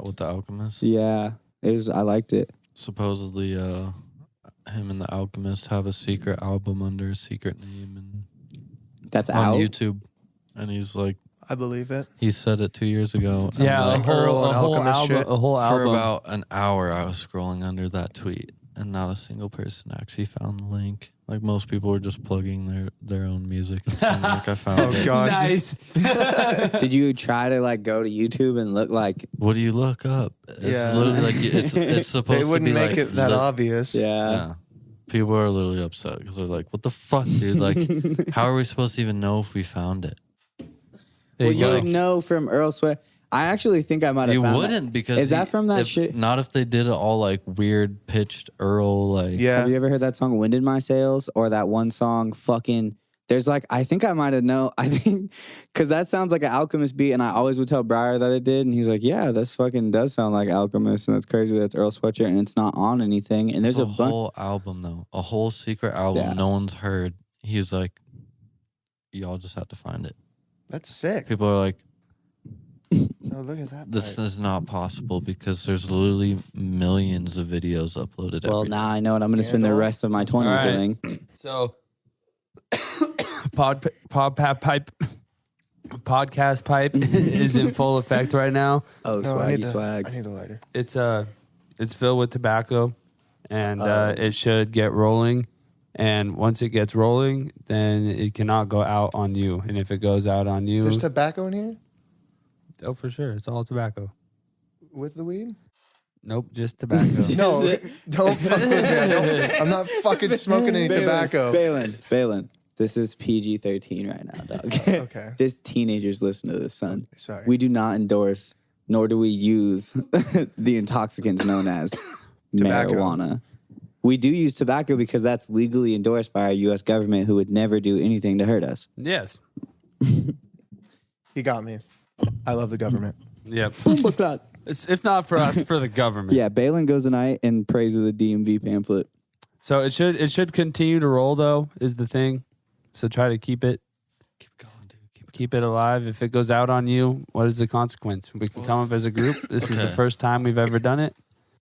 With the Alchemist. Yeah, I liked it. Supposedly, him and the Alchemist have a secret album under a secret name and That's on out. YouTube. And he's like, I believe it. he said it 2 years ago. and Yeah, like, Earl and Alchemist album. shit. A whole for album. about an hour, I was scrolling under that tweet, and not a single person actually found the link. Like most people were just plugging their own music and saying, like, I found Oh it. God. Nice. Did you try to like go to YouTube and look like? What do you look up? It's Yeah. literally like it's supposed They to wouldn't be make like it that the- obvious. Yeah. People are literally upset because they're like, "What the fuck, dude? Like, how are we supposed to even know if we found it?" There Well, you you go. would know from Earl Sweat. I actually think I might have. You found wouldn't that. because Is that from that if, shit? Not if they did it all like weird pitched Earl like. Yeah. Have you ever heard that song "Wind in My Sails" or that one song fucking? There's like, I think I might have known. I think because that sounds like an Alchemist beat, and I always would tell Briar that it did, and he's like, "Yeah, this fucking does sound like Alchemist," and that's crazy. That's Earl Sweatshirt, and it's not on anything. And there's It's a a bunch. whole album though, a whole secret album Yeah. no one's heard. He was like, "Y'all just have to find it." That's sick. People are like, Oh, look at that. "This pipe. is not possible because there's literally millions of videos uploaded." Well, every now I know what I'm going to spend the Candle. rest of my 20s All right. doing. So, podcast pipe is in full effect right now. Oh, No, I need swaggy swag. I need a lighter. It's filled with tobacco, and it should get rolling. And once it gets rolling, then it cannot go out on you. And if it goes out on you, There's tobacco in here oh, for sure, it's all tobacco. with the weed. Nope, just tobacco. No, don't fuck with me. I'm not fucking smoking any tobacco. Balin, this is PG-13 right now, dog. Okay. This teenagers listen to this, son. Sorry. We do not endorse, nor do we use the intoxicants known as Tobacco. marijuana. We do use tobacco because that's legally endorsed by our U.S. government, who would never do anything to hurt us. Yes. He got me. I love the government. Yep. It's, if not for us, for the government. Yeah, Balin goes tonight and prays of the DMV pamphlet. So it should continue to roll though, is the thing. So try to keep it going, dude. keep it alive. If it goes out on you, what is the consequence? We can come up as a group. This is the Okay. first time we've ever done it.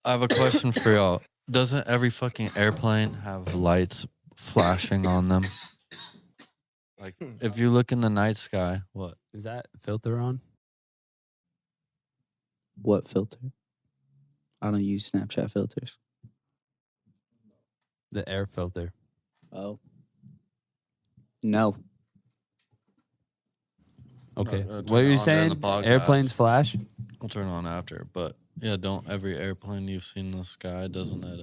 I have a question for y'all. Doesn't every fucking airplane have lights flashing on them? Like, if you look in the night sky, what? Is that filter on? What filter? I don't use Snapchat filters. The air filter. Oh. No. Okay. turn What are it you on during saying? the podcast. Airplanes flash? We'll turn on after. But yeah, don't every airplane you've seen in the sky, doesn't it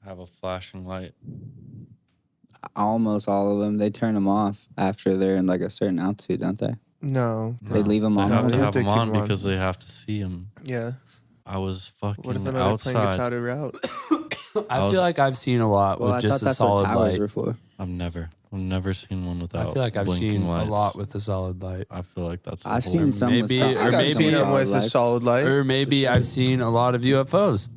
have a flashing light? Almost all of them. They turn them off after they're in like a certain altitude, don't they? No. They leave them They on. have They to have have to them keep on 'em on. because they have to see them. Yeah. I was What if fucking another plane gets outside. out of route? I feel like I've seen a lot Well, I with thought just a that's what solid towers light. were for. I've never seen one without I feel like I've blinking seen lights. a lot with a solid light. I feel like that's the I've whole- seen some maybe- with or I've maybe- seen Them some with a lights. solid light. Or maybe I've seen a lot of UFOs.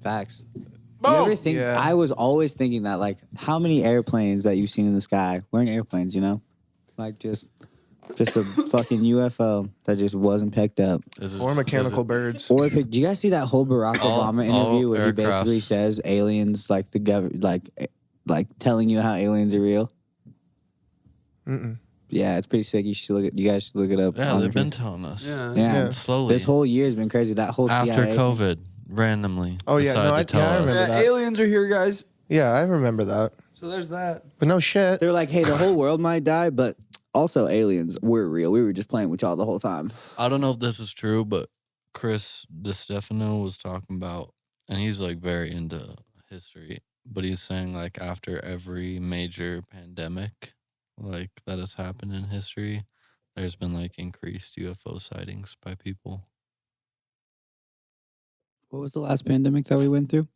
Facts. You ever think? Yeah. I was always thinking that, like, how many airplanes that you've seen in the sky weren't airplanes, you know? Like, just a fucking UFO that just wasn't picked up. Is it- Or is mechanical it- birds. Or, do you guys see that whole Barack All- Obama all interview where he basically aircrafts. says aliens, like the government, like telling you how aliens are real? Mm-mm. Yeah, it's pretty sick. You guys should look it up. Yeah, on they've the- been telling us. Yeah. Yeah. Slowly. This whole year's been crazy. That whole After CIA thing. COVID, randomly. Oh, yeah, decided no, to I tell us. remember that. aliens are here, guys. Yeah, I remember that. So there's that. But no shit. They're like, hey, the whole world might die, but also aliens, we're real. We were just playing with y'all the whole time. I don't know if this is true, but Chris DiStefano was talking about, and he's like very into history, but he's saying like after every major pandemic like that has happened in history, there's been like increased UFO sightings by people. What was the last pandemic that we went through?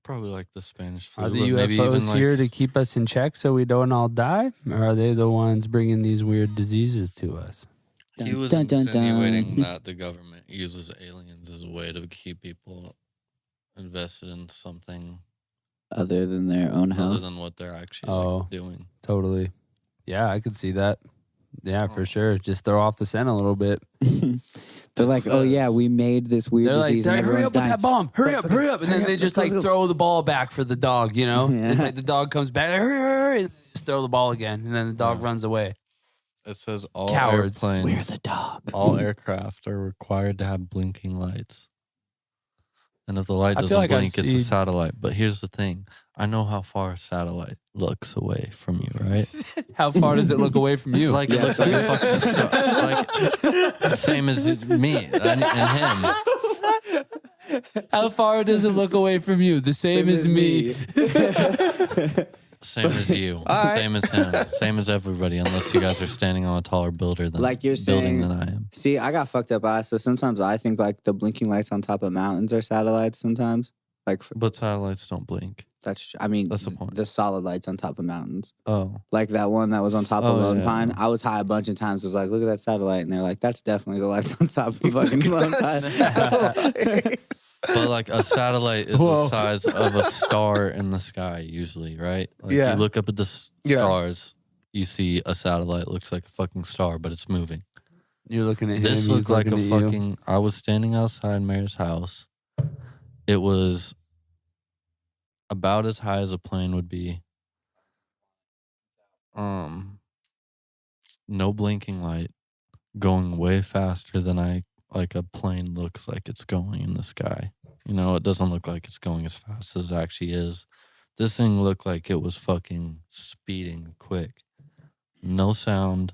Probably like the Spanish flu. Are the but maybe even, UFOs like, here to keep us in check so we don't all die? Or are they the ones bringing these weird diseases to us? He was Dun, dun, dun, insinuating dun. that the government uses aliens as a way to keep people invested in something Other than their own other health. than what they're actually Oh. like, doing. Totally. Yeah, I could see that. Yeah, for sure. Just throw off the scent a little bit. They're like, oh yeah, we made this weird They're like, disease. and hurry everyone's up with dying." that bomb. Hurry up. And then they just like throw the ball back for the dog, you know? Yeah. It's like the dog comes back, hurry, and just throw the ball again. And then the dog runs away. It says all Cowards. We're airplanes, the dog. all aircraft are required to have blinking lights. And if the light I feel doesn't like I've blink, it's a seen- satellite. But here's the thing. I know how far a satellite looks away from you, right? How far does it look away from you? Like it looks like a fucking star. Like the same as me and him. How far does it look away from you? The same, as me. Same as you. right. Same as him. Same as everybody, unless you guys are standing on a taller building than Like you're building saying- than I am. See, I got fucked up eyes, so sometimes I think like the blinking lights on top of mountains are satellites. Sometimes, like But satellites don't blink. I mean, That's the point. The solid lights on top of mountains, Oh. like that one that was on top of Oh, Lone yeah. Pine. I was high a bunch of times. Was like, look at that satellite, and they're like, that's definitely the lights on top of fucking Lone Pine. But like a satellite is the size of a star in the sky usually, right? Like Yeah. you look up at the Yeah. stars, you see a satellite looks like a fucking star, but it's moving. You're looking at him. This he's looked like a looking at you. fucking. I was standing outside Mayor's house. It was about as high as a plane would be. No blinking light, going way faster than like a plane looks like it's going in the sky. You know, it doesn't look like it's going as fast as it actually is. This thing looked like it was fucking speeding quick. No sound,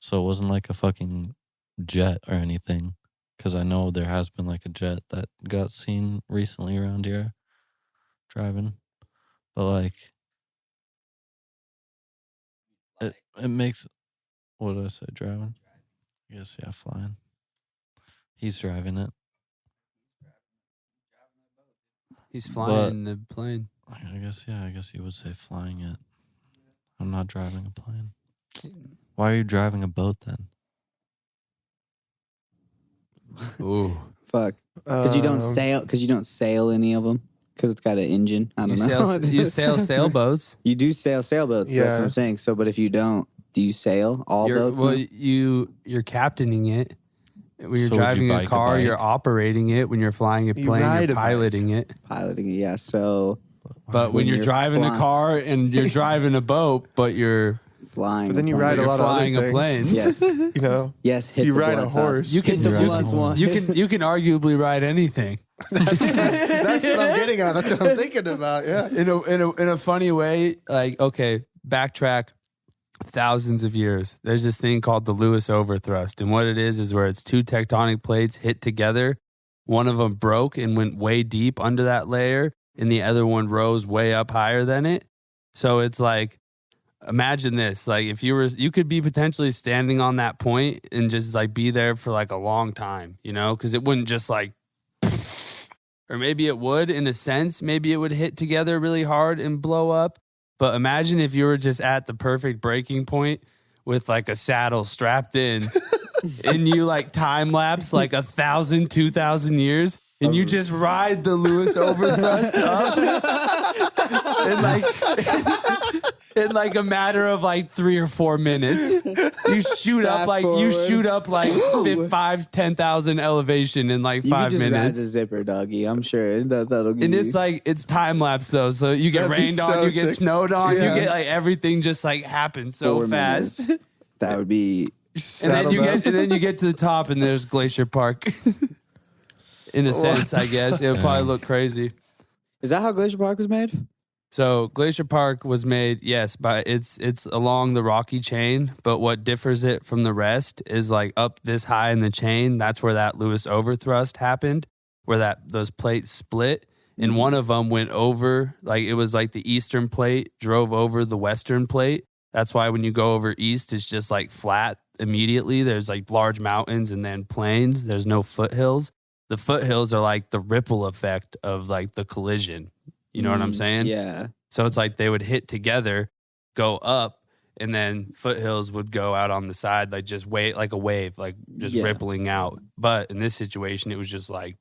so it wasn't like a fucking jet or anything. Because I know there has been like a jet that got seen recently around here driving. But like, it makes, what did I say, driving? I guess, yeah, flying. He's driving it. He's flying the plane. I guess you would say flying it. I'm not driving a plane. Why are you driving a boat then? Ooh. Fuck, because you don't Um, sail. Because you don't sail any of them. Because it's got an engine. I don't know. You sail sailboats. You do sail sailboats. That's what Yeah. I'm saying. So, but if you don't, do you sail all boats? Well, now? you're captaining it. When you're So would you driving a bike a car, bike? you're operating it. When you're flying a You plane, ride you're a bike. piloting it. Piloting it, yeah. So But when When you're you're driving a flying- car and you're driving a boat, but you're flying. But then you plane. ride a you're lot of other flying a things. plane. Yes, You know, yes. Hit You the ride a blunt horse. once. You hit can the ride a blunts horse. once. You can arguably ride anything. that's what I'm getting at. That's what I'm thinking about. Yeah. In a funny way, like, okay, backtrack thousands of years. There's this thing called the Lewis overthrust. And what it is where it's two tectonic plates hit together. One of them broke and went way deep under that layer, and the other one rose way up higher than it. So it's like, imagine this. Like if you could be potentially standing on that point and just like be there for like a long time, you know, because it wouldn't just like or maybe it would in a sense. Maybe it would hit together really hard and blow up. But imagine if you were just at the perfect breaking point with like a saddle strapped in and you like time lapse like 1,000, 2,000 years and you just ride the Lewis overthrust up in like a matter of like 3 or 4 minutes. You shoot up like 10,000 elevation in like 5 You can just ride minutes. the zipper, doggy. I'm sure that'll give And you. it's like, it's time lapse though. So you get That'd be rained on, so you get sick. snowed on, Yeah. you get like everything just like happens so 4 fast. minutes. That would be. And then you get to the top and there's Glacier Park. In a sense, I guess. It would probably look crazy. Is that how Glacier Park was made? So Glacier Park was made, yes, but it's along the Rocky chain. But what differs it from the rest is like up this high in the chain. That's where that Lewis overthrust happened, where those plates split, and one of them went over. Like it was like the eastern plate drove over the western plate. That's why when you go over east, it's just like flat immediately. There's like large mountains and then plains. There's no foothills. The foothills are like the ripple effect of like the collision. You know what I'm saying? Yeah. So it's like they would hit together, go up, and then foothills would go out on the side, like just like a wave, like just rippling out. But in this situation, it was just like,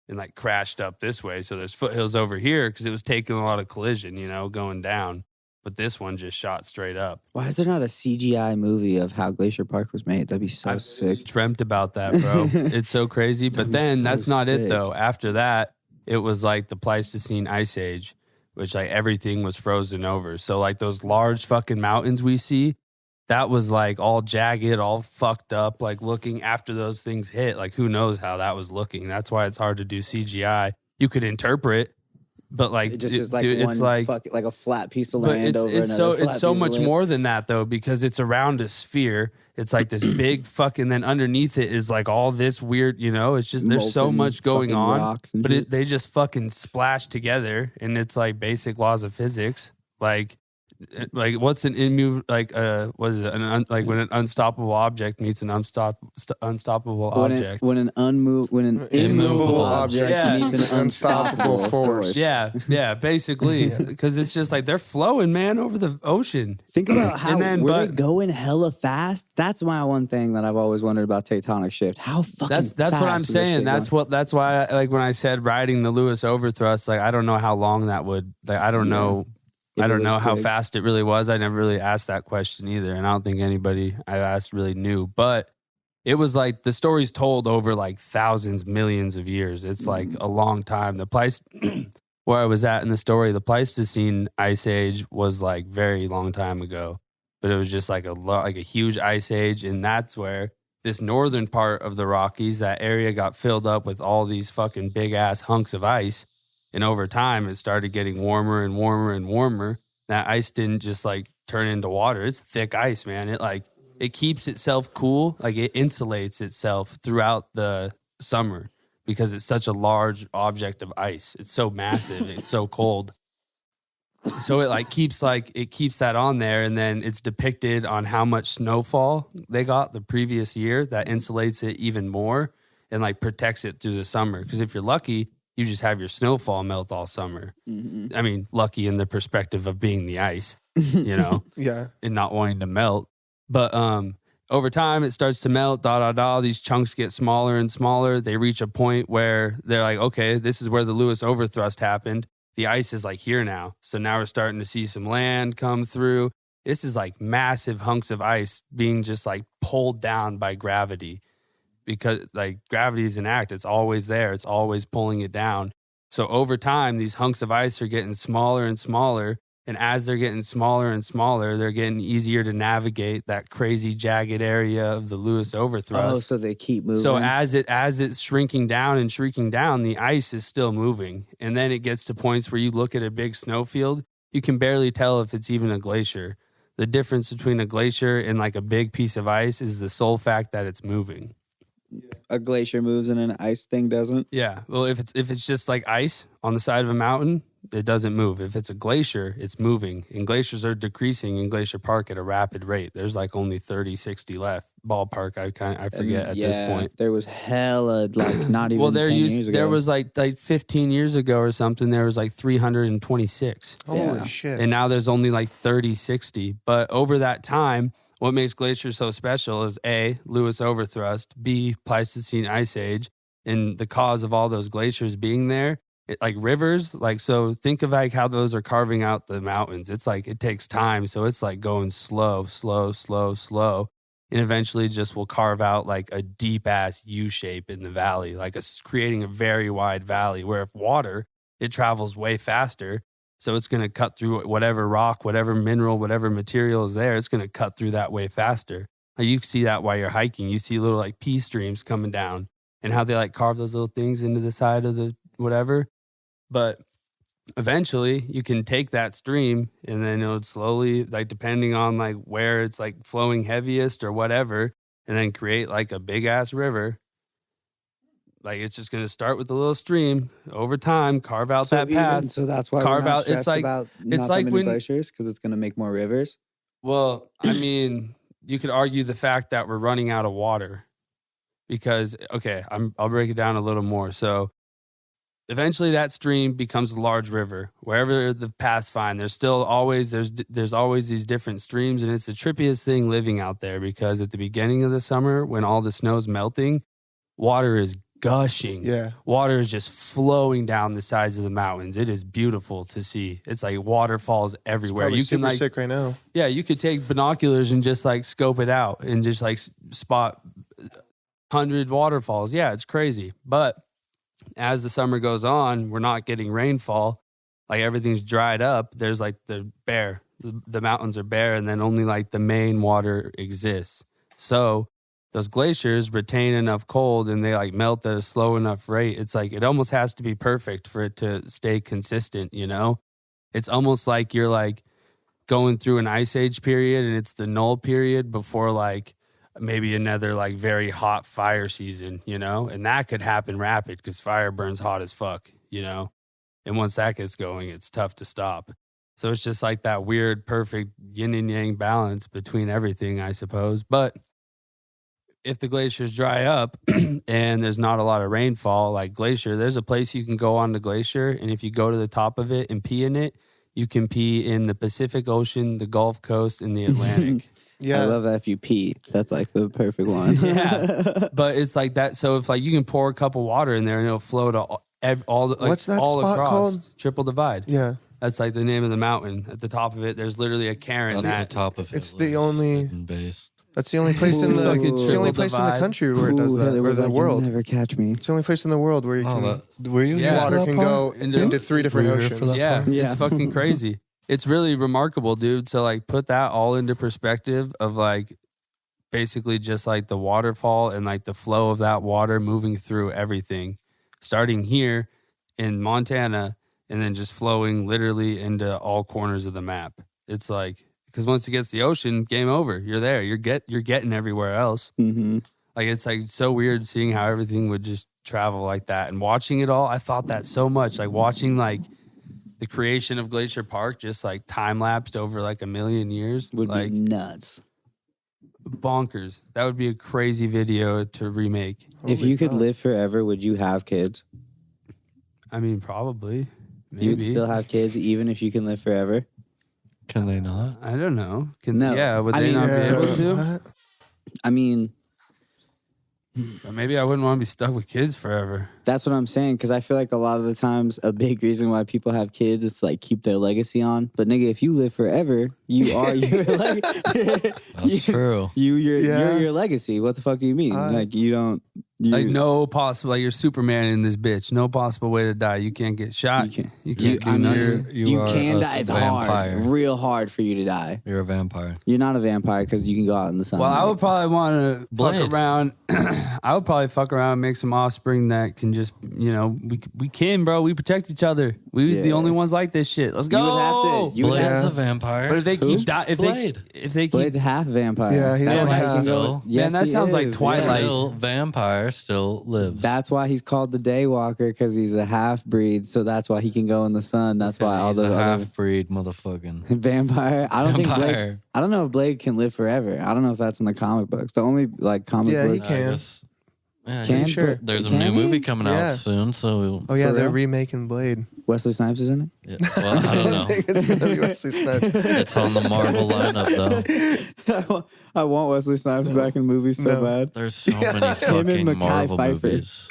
and like crashed up this way. So there's foothills over here because it was taking a lot of collision, going down. But this one just shot straight up. Why is there not a CGI movie of how Glacier Park was made? That'd be so I've sick. dreamt about that, bro. It's so crazy. But That'd be then so that's not it, sick. though. After that, it was like the Pleistocene Ice Age, which like everything was frozen over. So like those large fucking mountains we see, that was like all jagged, all fucked up, like looking after those things hit. Like who knows how that was looking. That's why it's hard to do CGI. You could interpret, but like It just is like dude, one it's like like a flat piece of but land over another flat it's so piece of much land. more than that though, because it's around a sphere. It's like this big fucking, then underneath it is like all this weird, it's just there's so Molten much going fucking on. rocks and But shit. they just fucking splash together, and it's like basic laws of physics. Like what's an immove? Like what is it? Like when an unstoppable object meets an unstoppable object. When an immovable object Yeah. meets an unstoppable force. Yeah, basically, because it's just like they're flowing, man, over the ocean. Think about how And then, were they going hella fast? That's my one thing that I've always wondered about tectonic shift. How fucking That's fast what I'm was this saying. shit That's why like when I said riding the Lewis overthrust, like I don't know how long that would. Like I don't know. If I it don't was know how quick. fast it really was. I never really asked that question either, and I don't think anybody I asked really knew. But it was like the story's told over like thousands, millions of years. It's like a long time. Where I was at in the story, the Pleistocene Ice Age was like very long time ago, but it was just like a huge ice age, and that's where this northern part of the Rockies, that area got filled up with all these fucking big ass hunks of ice. And over time, it started getting warmer and warmer and warmer. That ice didn't just like turn into water. It's thick ice, man. It keeps itself cool. Like it insulates itself throughout the summer because it's such a large object of ice. It's so massive. It's so cold. So it keeps that on there, and then it's depicted on how much snowfall they got the previous year that insulates it even more and like protects it through the summer. Because if you're lucky, you just have your snowfall melt all summer. Mm-hmm. I mean, lucky in the perspective of being the ice, Yeah. and not wanting to melt. But over time, it starts to melt, these chunks get smaller and smaller. They reach a point where they're like, okay, this is where the Lewis overthrust happened. The ice is like here now. So now we're starting to see some land come through. This is like massive hunks of ice being just like pulled down by gravity. Because like gravity is an act. It's always there. It's always pulling it down. So over time, these hunks of ice are getting smaller and smaller. And as they're getting smaller and smaller, they're getting easier to navigate that crazy jagged area of the Lewis overthrust. Oh, so they keep moving. So as it's shrinking down and shrinking down, the ice is still moving. And then it gets to points where you look at a big snowfield, you can barely tell if it's even a glacier. The difference between a glacier and like a big piece of ice is the sole fact that it's moving. a glacier moves and an ice thing doesn't. Yeah. Well, if it's just like ice on the side of a mountain, it doesn't move. If it's a glacier, it's moving. And glaciers are decreasing in Glacier Park at a rapid rate. There's like only 30, 60 left. Ballpark, I forget at this point. There was hella, like, not even Well, 10 years ago. there was like 15 years ago or something, there was like 326. Holy shit. And now there's only like 30, 60. But over that time, what makes glaciers so special is A, Lewis overthrust, B, Pleistocene ice age, and the cause of all those glaciers being there. Like rivers, like, so think of like how those are carving out the mountains. It's like it takes time, so it's like going slow, and eventually just will carve out like a deep ass U shape in the valley, like creating a very wide valley. Where if water, it travels way faster, so it's going to cut through whatever rock, whatever mineral, whatever material is there. It's going to cut through that way faster. Like you see that while you're hiking. You see little like pea streams coming down, and how they like carve those little things into the side of the whatever. But eventually you can take that stream and then it would slowly, like depending on like where it's like flowing heaviest or whatever, and then create like a big ass river. Like it's just going to start with a little stream over time, carve out that path. So that's why carve we're not out. It's stressed like about it's not like that many when glaciers, because it's going to make more rivers. Well, I mean, you could argue the fact that we're running out of water because okay, I'll break it down a little more. So eventually that stream becomes a large river. Wherever the paths find, there's always these different streams, and it's the trippiest thing living out there because at the beginning of the summer when all the snow's melting, water is gushing. Yeah. Water is just flowing down the sides of the mountains. It is beautiful to see. It's like waterfalls everywhere. Probably You can super like sick right now. yeah, you could take binoculars and just like scope it out and just like spot 100 waterfalls. Yeah, it's crazy. But as the summer goes on, we're not getting rainfall. Like everything's dried up. There's like the mountains are bare, and then only like the main water exists. So those glaciers retain enough cold and they like melt at a slow enough rate. It's like it almost has to be perfect for it to stay consistent, you know? It's almost like you're like going through an ice age period and it's the null period before like maybe another like very hot fire season, you know? And that could happen rapid because fire burns hot as fuck, you know? And once that gets going, it's tough to stop. So it's just like that weird, perfect yin and yang balance between everything, I suppose. But if the glaciers dry up and there's not a lot of rainfall, like Glacier, there's a place you can go on the glacier. And if you go to the top of it and pee in it, you can pee in the Pacific Ocean, the Gulf Coast, and the Atlantic. Yeah. I love that if you pee. That's like the perfect one. Yeah. But it's like that. So if like you can pour a cup of water in there and it'll flow to all the, like, What's that all spot across. called? Triple Divide. Yeah. That's like the name of the mountain. At the top of it, there's literally a cairn. That's the top of it. It's the only- base. That's the only place in the Fucking it's the only triple place in the divide. country where it does Ooh, that. Heather Or was the like, world. You'll never catch me. It's the only place in the world where you can Were you? Yeah. water for can that go part? into three different Were you here for oceans. that Yeah, part? Yeah. it's fucking crazy. It's really remarkable, dude. So like put that all into perspective of like basically just like the waterfall and like the flow of that water moving through everything, starting here in Montana and then just flowing literally into all corners of the map. It's like, because once it gets the ocean, game over. You're there. You're getting everywhere else. Mm-hmm. Like it's like so weird seeing how everything would just travel like that and watching it all. I thought that so much, like watching like the creation of Glacier Park, just like time lapsed over like a million years, Would like be nuts. bonkers. That would be a crazy video to remake. If Holy you could fuck. live forever, would you have kids? I mean, probably, You would maybe. still have kids even if you can live forever? Can they not? I don't know. No. Yeah, would I they mean- not be able to? What? I mean, Or maybe I wouldn't want to be stuck with kids forever. that's what I'm saying, because I feel like a lot of the times a big reason why people have kids is to like keep their legacy on. But nigga, if you live forever, you are your legacy. That's true. You're Yeah. your legacy. What the fuck do you mean? Like you don't. Like no possible, like you're Superman in this bitch. No possible way to die. You can't get shot. You can't do nothing. You are can a die. It's vampire. hard, real hard for you to die. You're a vampire. You're not a vampire because you can go out in the sun. Well, I would probably want to Blade. fuck around. I would probably fuck around and make some offspring that can just, you know, we can, bro. We protect each other. We the Yeah. only ones like this shit. Let's go. You would have to. You would Blade's have Yeah. a vampire. But if they keep Who? dying, Blade. if they keep, Blade's half vampire. Yeah, he's That's only why he half. can go. Yes, Man, that he sounds like is. Twilight. Yeah. Still vampire. vampire still lives. That's why he's called the Daywalker, because he's a half breed. So that's why he can go in the sun. That's why all He's the a other half breed motherfucking vampire. I don't think Blade. vampire. I don't know if Blade can live forever. I don't know if that's in the comic books. The only like comic Yeah, he book can. I guess, yeah, Can, he's- sure. but- There's a can new he? movie coming Yeah. out soon, so Oh yeah, For they're real? remaking Blade. Wesley Snipes is in it. yeah, well, I don't know. think it's gonna be Wesley Snipes. It's on the Marvel lineup though. I want Wesley Snipes back in movies so No. bad. There's so many Him and fucking Mekhi Marvel Phifer. movies.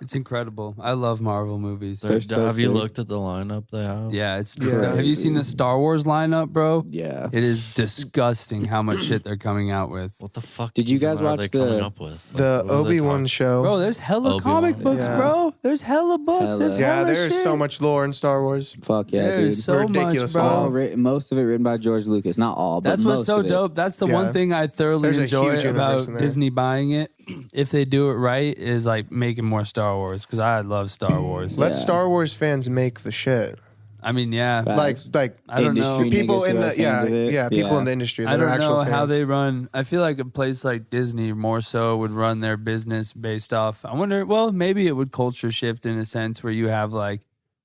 It's incredible. I love Marvel movies. They're so Have you sick. looked at the lineup they have? Yeah, it's Yeah. disgusting. Have you seen the Star Wars lineup, bro? Yeah. It is disgusting how much shit they're coming out with. What the fuck? Did you guys are watch they the- coming up with? Like, The what are they Obi-Wan talking- show. Bro, there's hella Obi-Wan. comic books, Yeah. bro. There's hella books. There's Yeah, hella there's shit. so much lore in Star Wars. Fuck yeah, There's dude. so Ridiculous much, bro. All written, most of it written by George Lucas. Not all, but That's what's most so of it. dope. That's the Yeah. one thing I thoroughly There's a enjoy huge universe about in there. Disney buying it. If they do it right, is like making more Star Wars, because I love Star Wars. Let Yeah. Star Wars fans make the shit. I mean, yeah, Facts. Like I don't know. Industry people niggas in who the are fans of it. people in the industry. I That are don't actual know how fans. they run. I feel like a place like Disney more so would run their business based off. I wonder. Well, maybe it would culture shift in a sense where you have like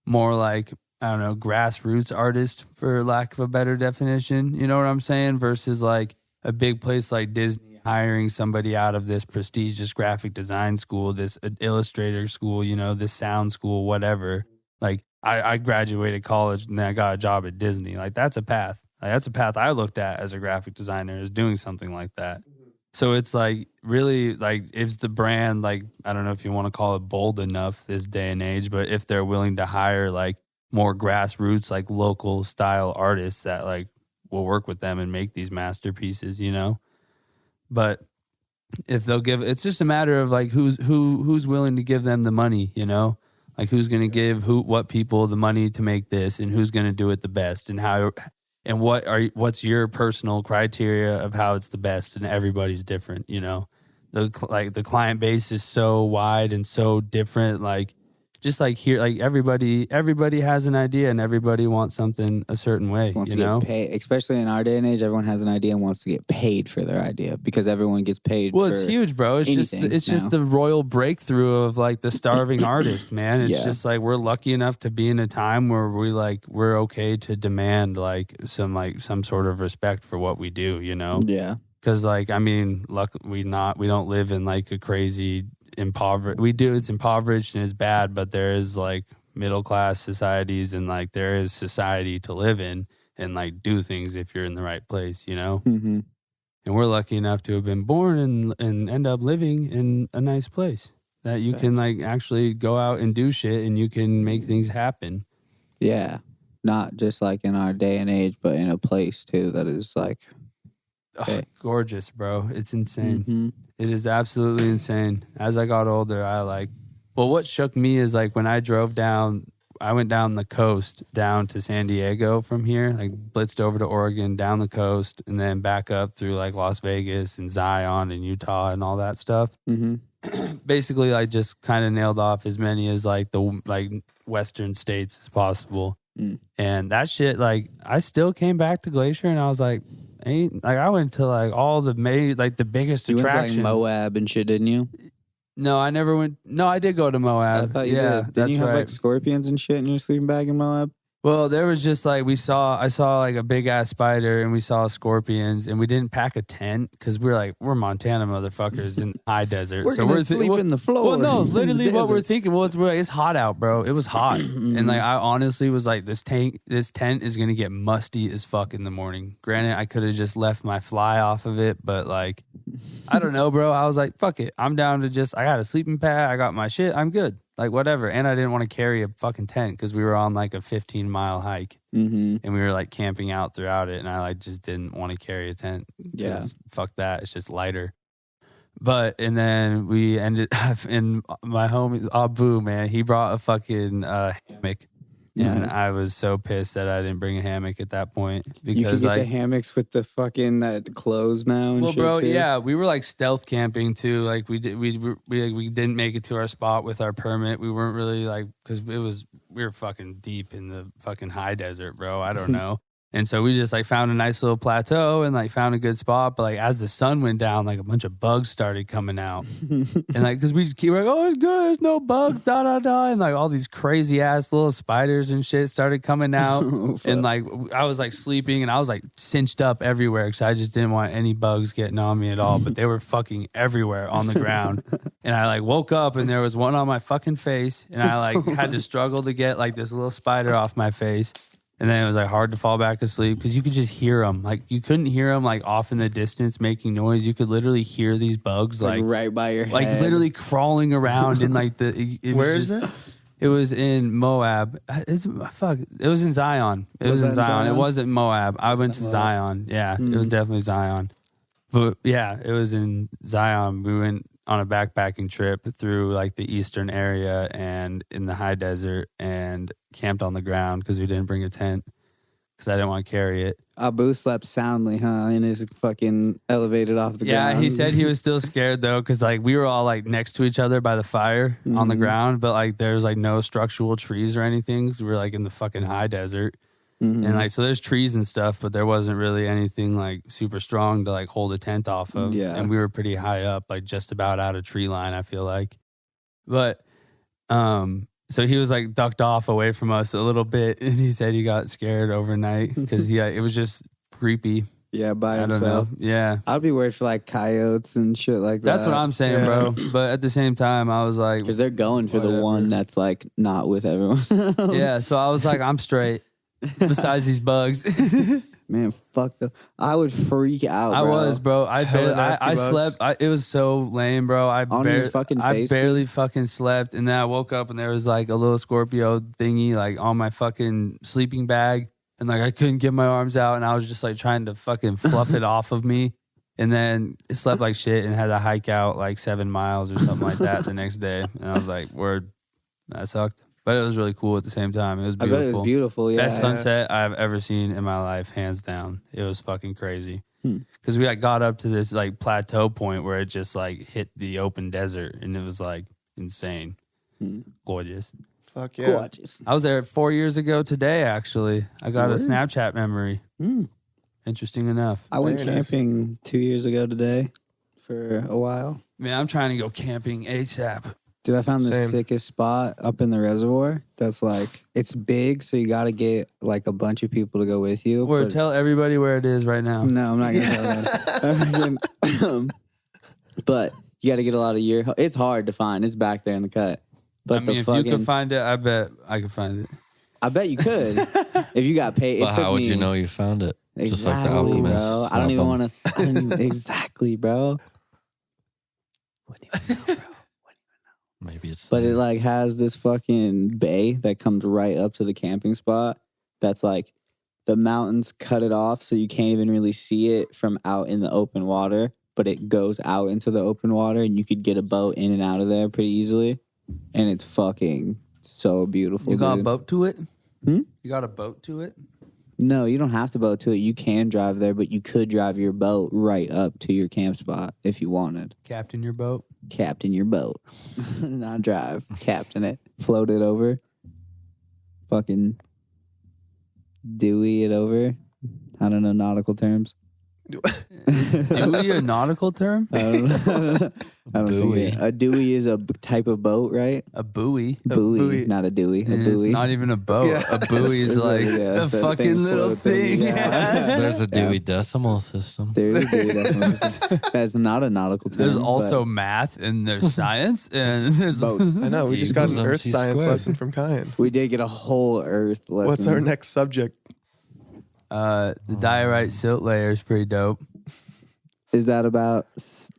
more like, I don't know, grassroots artist, for lack of a better definition. You know what I'm saying? Versus like a big place like Disney hiring somebody out of this prestigious graphic design school, this illustrator school, you know, this sound school, whatever. Like I graduated college and then I got a job at Disney. Like that's a path. Like, that's a path I looked at as a graphic designer, is doing something like that. So it's like really like, if the brand, like, I don't know if you want to call it bold enough this day and age, but if they're willing to hire like more grassroots, like local style artists that like will work with them and make these masterpieces, you know? But if they'll give, it's just a matter of like who's willing to give them the money, you know? Like who's going to give what people the money to make this, and who's going to do it the best, and how, and what's your personal criteria of how it's the best, and everybody's different, you know? The client base is so wide and so different, like just like here, like everybody has an idea and everybody wants something a certain way, Wants you to know? get paid, especially in our day and age. Everyone has an idea and wants to get paid for their idea, because everyone gets paid. Well, for it's huge, bro. It's anything just now. the royal breakthrough of like the starving artist, man. It's Yeah. just like we're lucky enough to be in a time where we're okay to demand like some sort of respect for what we do, you know? Yeah, Because like, I mean, we don't live in like a crazy impoverished. We do, it's impoverished and it's bad, but there is like middle class societies, and like there is society to live in and like do things if you're in the right place, you know? mm-hmm. And we're lucky enough to have been born and end up living in a nice place that you can like actually go out and do shit and you can make things happen. Yeah. Not just like in our day and age, but in a place too that is like, Ugh, gorgeous, bro. It's insane. mhm. It is absolutely insane. As I got older, what shook me is like when I drove down, I went down the coast down to San Diego from here, like blitzed over to Oregon, down the coast, and then back up through like Las Vegas and Zion and Utah and all that stuff. Mhm. Basically, I just kind of nailed off as many as like the like Western states as possible. Mm. And that shit, like, I still came back to Glacier and I was like, I went to like all the the biggest You went to, attractions. like Moab and shit, didn't you? No, I never went. No, I did go to Moab. I thought you yeah, did. Didn't that's you have right. like scorpions and shit in your sleeping bag in Moab? Well, there was just like I saw like a big ass spider, and we saw scorpions, and we didn't pack a tent because we're Montana motherfuckers in the high desert. We're gonna sleep in the floor. Well, no, in the literally what we're desert. thinking. Well, it's hot out, bro. It was hot, and like I honestly was like, this tent is gonna get musty as fuck in the morning. Granted, I could have just left my fly off of it, but like, I don't know, bro. I was like, fuck it, I'm down to I got a sleeping pad, I got my shit, I'm good. Like whatever, and I didn't want to carry a fucking tent because we were on like a 15-mile hike, Mhm. and we were like camping out throughout it, and I like just didn't want to carry a tent. Yeah. 'Cause fuck that, it's just lighter. And then we ended up in my homie Abu, man. He brought a fucking hammock, and Nice. I was so pissed that I didn't bring a hammock at that point You can because get like, the hammocks with the fucking clothes now. And well, shit bro, too. yeah, we were like stealth camping too. Like we didn't make it to our spot with our permit. We weren't really like because we were fucking deep in the fucking high desert, bro. I don't know. And so we just like found a nice little plateau and like found a good spot. But like as the sun went down, like a bunch of bugs started coming out. And like, cause we keep like, oh, it's good. There's no bugs, da, da, da. And like all these crazy ass little spiders and shit started coming out. And like, I was like sleeping and I was like cinched up everywhere because I just didn't want any bugs getting on me at all. But they were fucking everywhere on the ground. And I like woke up and there was one on my fucking face. And I like had to struggle to get like this little spider off my face. And then it was like hard to fall back asleep because you could just hear them. Like you couldn't hear them like off in the distance making noise. You could literally hear these bugs like right by your head. Like literally crawling around in like the. Where is it? It was in Moab. It was in Zion. It was in Zion. It wasn't Moab. I went to Zion. Yeah, it was definitely Zion. But yeah, it was in Zion. We went on a backpacking trip through like the eastern area and in the high desert and camped on the ground because we didn't bring a tent because I didn't want to carry it. Abu slept soundly, huh? And is fucking elevated off the ground. Yeah, he said he was still scared though because like we were all like next to each other by the fire on the ground, but like there's like no structural trees or anything. So we were like in the fucking high desert. And like, so there's trees and stuff, but there wasn't really anything like super strong to like hold a tent off of. Yeah. And we were pretty high up, like just about out of tree line, I feel like. But, so he was like ducked off away from us a little bit. And he said he got scared overnight because it was just creepy. Yeah, by I don't himself. know. Yeah. I'd be worried for like coyotes and shit like that. That's what I'm saying, bro. But at the same time, I was like, Because they're going for the Whatever. one that's like not with everyone. yeah. So I was like, I'm straight besides these bugs. Man, fuck the. I would freak out. I bro. was, bro. I Hella nasty I bugs. slept. It was so lame, bro. I On your fucking face, barely fucking slept, and then I woke up and there was like a little Scorpio thingy like on my fucking sleeping bag, and like I couldn't get my arms out, and I was just like trying to fucking fluff it off of me, and then slept like shit and had to hike out like 7 miles or something like that the next day, and I was like, word, that sucked. But it was really cool at the same time. It was I beautiful. bet it was beautiful. Yeah. Best sunset I've ever seen in my life, hands down. It was fucking crazy. Because we like got up to this like plateau point where it just like hit the open desert, and it was like insane, gorgeous. Fuck yeah. Gorgeous. I was there 4 years ago today. Actually, I got a Snapchat memory. Interesting enough. I went Very nice. camping 2 years ago today for a while. Man, I'm trying to go camping ASAP. Dude, I found the Same. sickest spot up in the reservoir. That's like, it's big, so you got to get like a bunch of people to go with you. Or but- tell everybody where it is right now. No, I'm not going to tell that. But you got to get a lot of year. It's hard to find. It's back there in the cut. But I mean, if you could find it, I bet I could find it. I bet you could. If you got paid. But how would you know you found it? Exactly, Just like the Alchemist. bro. I don't even want to. Exactly, bro. Wouldn't even know, bro. Maybe it's. But there. it like has this fucking bay that comes right up to the camping spot. That's like the mountains cut it off, so you can't even really see it from out in the open water. But it goes out into the open water, and you could get a boat in and out of there pretty easily. And it's fucking so beautiful. You got a dude. boat to it? Hmm? You got a boat to it? No, you don't have to boat to it. You can drive there, but you could drive your boat right up to your camp spot if you wanted. Captain your boat? Captain your boat. Not drive. Captain it. Float it over. Fucking Dewey it over. I don't know nautical terms. Dewey a nautical term? I don't Buoy. think a Dewey is a type of boat, right? A buoy. Buoy, buoy. not a Dewey. A And buoy. it's not even a boat. Yeah. A buoy is It's like yeah, a the fucking thing little floating, thing. yeah. There's a Dewey Decimal System. There's a Dewey that's not a nautical term. There's but also math and there's science and there's boats. I know. We just got an Equals earth MC science squared. lesson from Kyan. We did get a whole Earth lesson. What's our next subject? the diorite silt layer is pretty dope. Is that about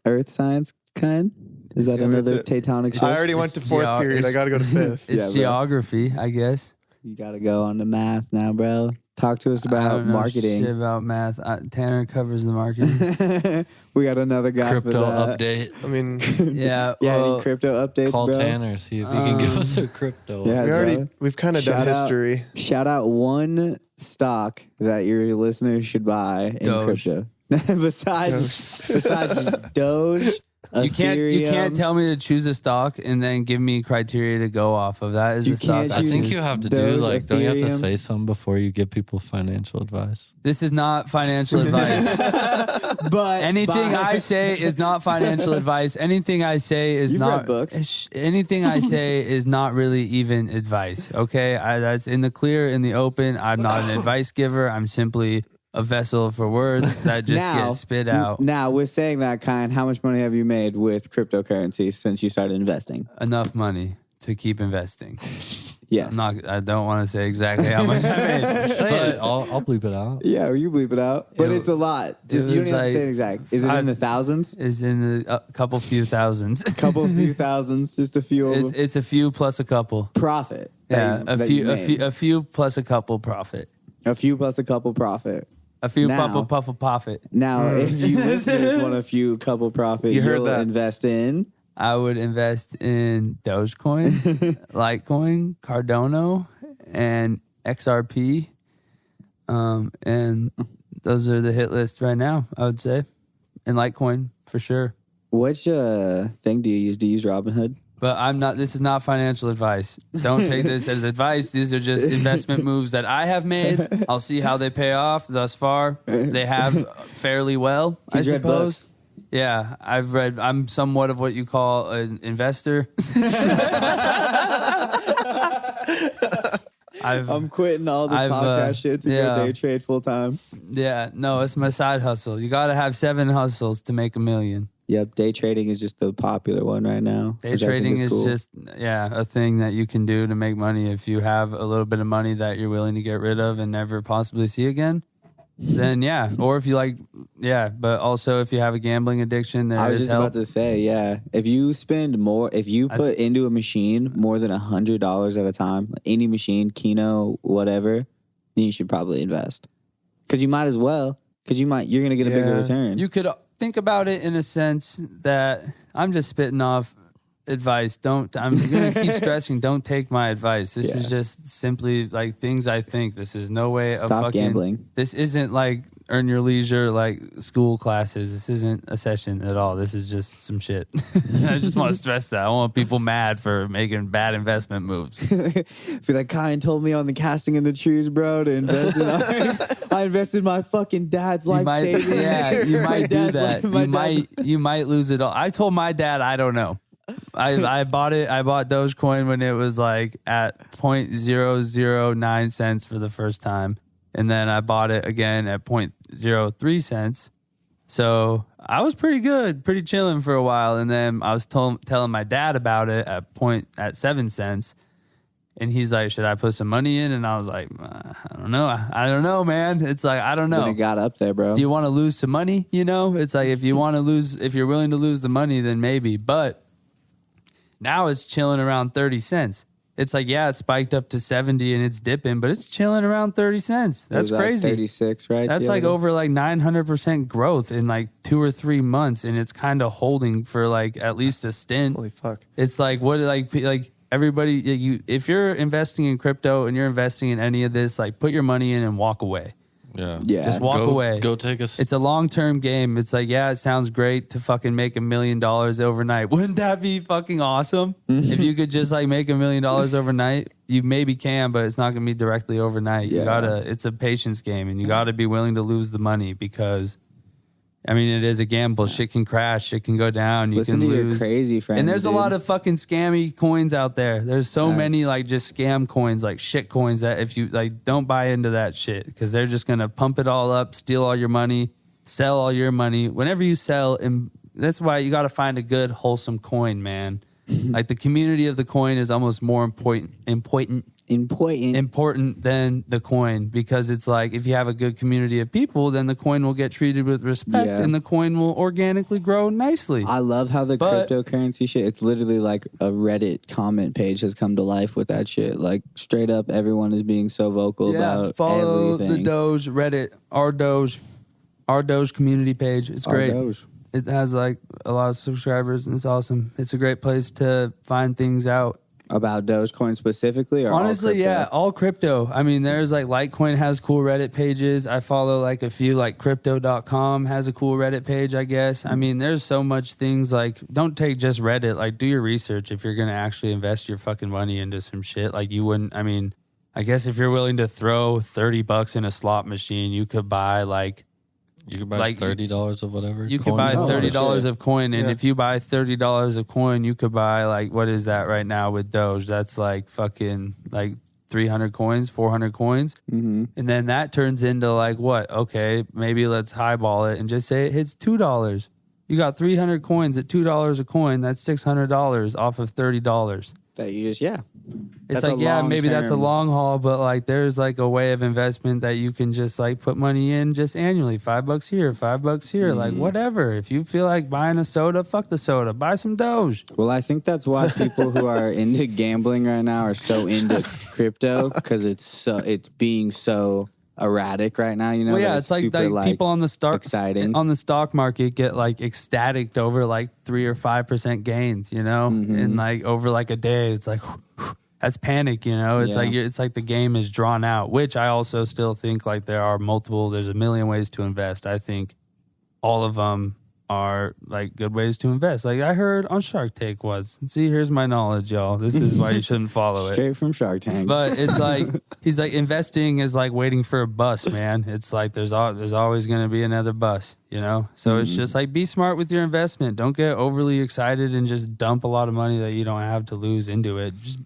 Earth science kind? Is that Yeah, another that's it. tectonic shift? I already went to fourth Yeah, period. I it's- got to go to fifth. It's Yeah, bro. geography, I guess. You got to go on to math now, bro. Talk to us I about don't know marketing. shit about math. Tanner covers the marketing. We got another guy Crypto for that. update. I mean, Yeah. Yeah, well, any crypto updates, Call bro? Tanner, see if he can give us a crypto. Yeah. we've kind of done Shout out. history. Shout out one stock that your listeners should buy in Doge. crypto. besides Doge, You can't tell me to choose a stock and then give me criteria to go off of. That is You the stock. can't I think choose you have to do Doge, like, don't you have to Ethereum. say something before you give people financial advice? This is not financial advice. But Anything I say is not financial advice. Anything I say is You've not read books. Anything I say is not really even advice. Okay, that's in the clear, in the open. I'm not an advice giver. I'm simply a vessel for words that just get spit out. Now, with saying that, kind, how much money have you made with cryptocurrency since you started investing? Enough money to keep investing. Yes. I don't want to say exactly how much I made. Say it. I'll bleep it out. Yeah, or you bleep it out. But It- it's a lot. Just it you don't was even have to say like- it exact. Is it in the thousands? It's in a couple few thousands. Couple few thousands, just a few of them. It's a few plus a couple. Profit. Yeah, that you made. a few plus a couple profit. A few plus a couple profit. A few Now- puffle profit. Now, if you listeners want a few couple profit, You heard you'll that. invest in. I would invest in Dogecoin, Litecoin, Cardano, and XRP. And those are the hit list right now, I would say. And Litecoin for sure. Which thing do you use? Do you use Robinhood? But this is not financial advice. Don't take this as advice. These are just investment moves that I have made. I'll see how they pay off thus far. They have fairly well, He's I read suppose. Yeah, I'm somewhat of what you call an investor. I'm quitting all this I've, podcast shit to yeah. go day trade full time. Yeah, no, it's my side hustle. You got to have 7 hustles to make $1 million. Yep, day trading is just the popular one right now. Day which I think trading is cool. just, a thing that you can do to make money. If you have a little bit of money that you're willing to get rid of and never possibly see again, then yeah. Or if you but also if you have a gambling addiction, I there was is just help. about to say, yeah. If you spend more, if you put into a machine more than $100 at a time, any machine, Keno, whatever, then you should probably invest. Because you might as well. Because you're gonna get a bigger Yeah. return. You could think about it in a sense that I'm just spitting off advice. I'm going to keep stressing, don't take my advice. This is just simply like things I think. This is no way of Stop fucking gambling. This isn't like earn your leisure like school classes. This isn't a session at all. This is just some shit. I just want to stress that. I want people mad for making bad investment moves. Be like, Kyan told me on the casting in the trees, bro, to invest in I invested my fucking dad's life savings. Yeah, you My might do dad's that. life- You might lose it all. I told my dad I don't know. I bought it. I bought Dogecoin when it was like at 0.009 cents for the first time, and then I bought it again at 0.03 cents. So I was pretty good, pretty chilling for a while, and then I was telling my dad about it at 7 cents. And he's like, should I put some money in? And I was like, I don't know. I don't know, man. It's like, I don't know. When it got up there, bro. Do you want to lose some money? It's like, if you're willing to lose the money, then maybe. But now it's chilling around 30 cents. It's like, yeah, it spiked up to 70 and it's dipping, but it's chilling around 30 cents. It That's was at crazy. 36, right? That's the like other- over like 900% growth in like 2 or 3 months. And it's kind of holding for like at least a stint. Holy fuck. It's like like everybody, if you're investing in crypto and you're investing in any of this, like put your money in and walk away. Yeah. Yeah. Just walk away. Go take a. It's a long-term game. It's like, yeah, it sounds great to fucking make $1 million overnight. Wouldn't that be fucking awesome? If you could just like make $1 million overnight, you maybe can, but it's not going to be directly overnight. Yeah. It's a patience game, and you got to be willing to lose the money because, I mean, it is a gamble. Shit can crash. Shit can go down. You Listen can to lose. your crazy friends. And there's a dude. lot of fucking scammy coins out there. There's so Facts. many like just scam coins, like shit coins that if you like don't buy into that shit because they're just gonna pump it all up, steal all your money, sell all your money. Whenever you sell, and that's why you got to find a good wholesome coin, man. Like the community of the coin is almost more important than the coin because it's like if you have a good community of people, then the coin will get treated with respect Yeah. and the coin will organically grow nicely. I love how the But- cryptocurrency shit, it's literally like a Reddit comment page has come to life with that shit. Like straight up, everyone is being so vocal about follow everything. the Doge Reddit, our Doge community page. It's Our great. Doge. It has like a lot of subscribers and it's awesome. It's a great place to find things out About Dogecoin specifically, or Honestly, all yeah, crypto? all crypto. I mean, there's like Litecoin has cool Reddit pages. I follow like a few, like crypto.com has a cool Reddit page, I guess. I mean, there's so much things like, don't take just Reddit. Like, do your research if you're going to actually invest your fucking money into some shit. Like, you wouldn't, I mean, I guess if you're willing to throw $30 in a slot machine, you could buy like, You could buy like, $30 of whatever. you could coin buy you want. $30 of coin, and Yeah. if you buy $30 of coin, you could buy like, what is that right now with Doge? That's like fucking like 300 coins, 400 coins, Mm-hmm. and then that turns into like what? Okay, maybe let's highball it and just say it hits $2. You got 300 coins at $2 a coin. That's $600 off of $30. That you just It's That's a like, yeah, maybe that's a long-term- long haul, but like there's like a way of investment that you can just like put money in just annually. $5 here, $5 here, like whatever. If you feel like buying a soda, fuck the soda. Buy some Doge. Well, I think that's why people who are into gambling right now are so into crypto, because it's being so erratic right now. You know, Well, yeah, that it's like, super, people on the exciting. stock market get like ecstatic over like 3 or 5% gains, you know, and like over like a day, it's like that's panic, you know. It's Yeah. it's like the game is drawn out, which I also still think like there's a million ways to invest. I think all of them are like good ways to invest. Like I heard on Shark Tank was, see, here's my knowledge, y'all. This is why you shouldn't follow it. Straight from Shark Tank. But it's like he's like, investing is like waiting for a bus, man. It's like there's always going to be another bus, you know. So it's just like, be smart with your investment. Don't get overly excited and just dump a lot of money that you don't have to lose into it. Just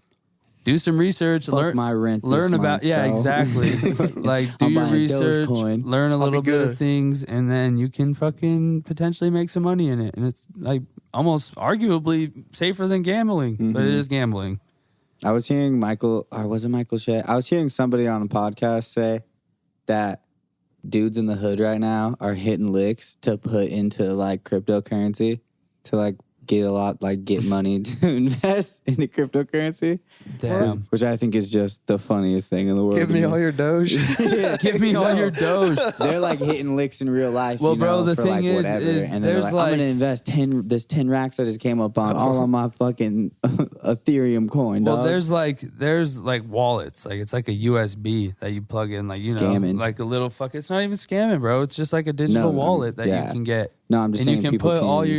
do some research, Fuck my rent. learn this about month, bro. exactly. Like do I'm your buying research, Dogecoin. learn a little be bit of good. things, and then you can fucking potentially make some money in it. And it's like almost arguably safer than gambling, but it is gambling. I was hearing Michael, or was it Michael Shea? I was hearing somebody on a podcast say that dudes in the hood right now are hitting licks to put into like cryptocurrency to like get money to invest into cryptocurrency. Damn. Which I think is just the funniest thing in the world. Give to me all your Doge. Give me all your Doge. They're like hitting licks in real life. Well, you bro, know, the for thing like is- whatever. is and then they're there's like, I'm gonna like- invest 10 racks I just came up on all on my fucking Ethereum coin. Well, dog. there's like wallets. Like it's like a USB that you plug in, like, you know, Scamming. like a little it's not even scamming, bro. It's just like a digital No, wallet that yeah. you can get. No, I'm just And saying you can people put all can-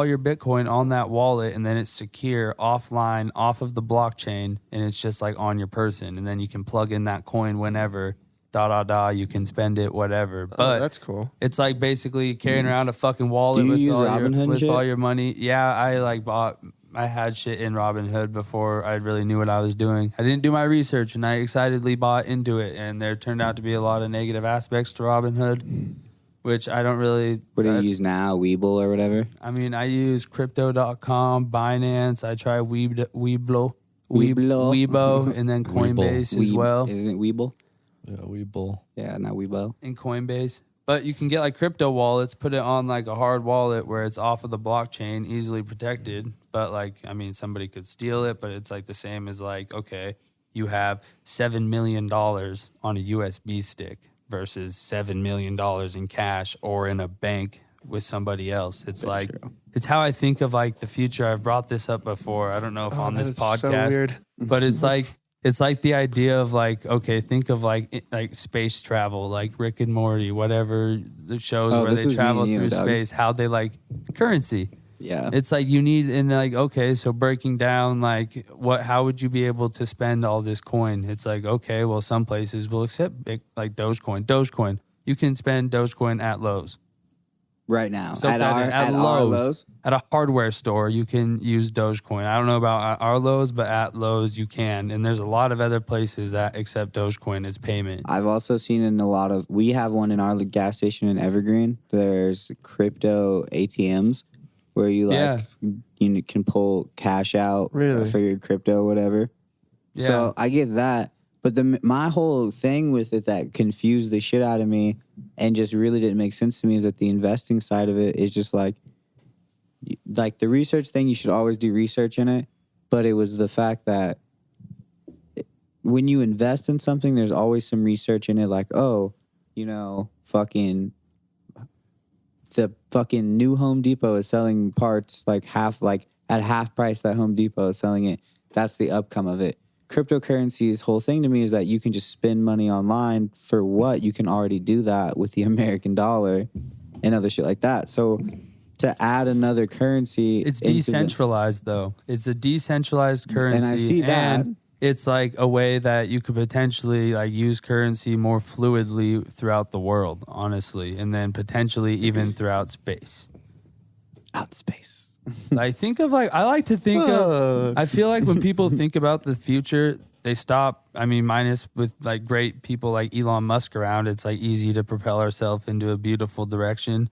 your Bitcoin on that wallet, and then it's secure offline off of the blockchain, and it's just like on your person, and then you can plug in that coin whenever. You can spend it whatever. But That's cool. it's like basically carrying around a fucking wallet Do you with use all Robinhood and with shit? all your money. Yeah, I had shit in Robinhood before I really knew what I was doing. I didn't do my research, and I excitedly bought into it, and there turned out to be a lot of negative aspects to Robinhood, which I don't really. What do you use now? Weeble or whatever? I mean, I use Crypto.com, Binance. I try Weeblo, and then Coinbase as well. Isn't it Weeble? Yeah, we bull. Yeah, not Weebo. In Coinbase. But you can get like crypto wallets, put it on like a hard wallet where it's off of the blockchain, easily protected. But like, I mean, somebody could steal it, but it's like the same as like, okay, you have $7 million on a USB stick versus $7 million in cash or in a bank with somebody else. It's like, it's how I think of like the future. I've brought this up before. I don't know if on that this is so podcast, weird. but it's like the idea of like, okay, think of like space travel, like Rick and Morty, whatever the shows Oh, where this they was me travel and you, through dog. space, how they like currency. Yeah. It's like you need, and like, okay, so breaking down like how would you be able to spend all this coin? It's like, okay, well, some places will accept like Dogecoin. You can spend Dogecoin at Lowe's. Right now. So at at our Lowe's, Lowe's. at a hardware store, you can use Dogecoin. I don't know about our Lowe's, but at Lowe's you can. And there's a lot of other places that accept Dogecoin as payment. I've also seen in a lot of, we have one in our gas station in Evergreen. There's crypto ATMs where you like, you can pull cash out Really? for your crypto or whatever. Yeah. So I get that. But my whole thing with it that confused the shit out of me and just really didn't make sense to me is that the investing side of it is just like the research thing, you should always do research in it. But it was the fact that when you invest in something, there's always some research in it. Like, oh, you know, the new Home Depot is selling parts at half price that Home Depot is selling it. that's the upcome of it. Cryptocurrency's whole thing to me is that you can just spend money online for what? You can already do that with the American dollar and other shit like that. So to add another currency, It's into decentralized though. It's a decentralized currency, And I see that. and it's like a way that you could potentially like use currency more fluidly throughout the world, honestly, and then potentially even throughout space. out space. I think of like I like to think of. I feel like when people think about the future, they stop. I mean, minus with like great people like Elon Musk around, it's like easy to propel ourselves into a beautiful direction.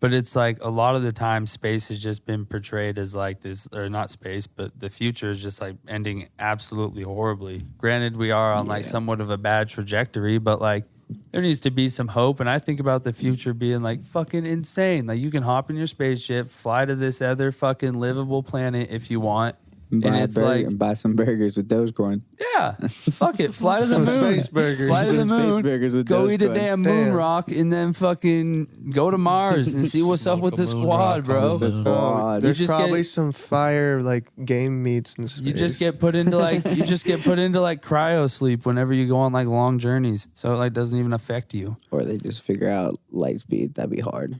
But it's like a lot of the time, space has just been portrayed as like this, or not space, but the future is just like ending absolutely horribly. Granted, we are on like somewhat of a bad trajectory, but like there needs to be some hope. And I think about the future being like fucking insane. Like you can hop in your spaceship, fly to this other fucking livable planet if you want. And it's like, and buy some burgers with Dogecoin. yeah, fuck it. Fly to the Some moon. space burgers. Fly to the Some space moon. burgers with Go eat a Dogecoin. damn moon Damn. rock and then fucking go to Mars and see what's up with the Smoke a moon squad, rock bro. on the moon. God. There's just probably get- some fire like game meats in space. You just get put into like cryo sleep whenever you go on like long journeys, so it like doesn't even affect you. Or they just figure out light speed. That'd be hard.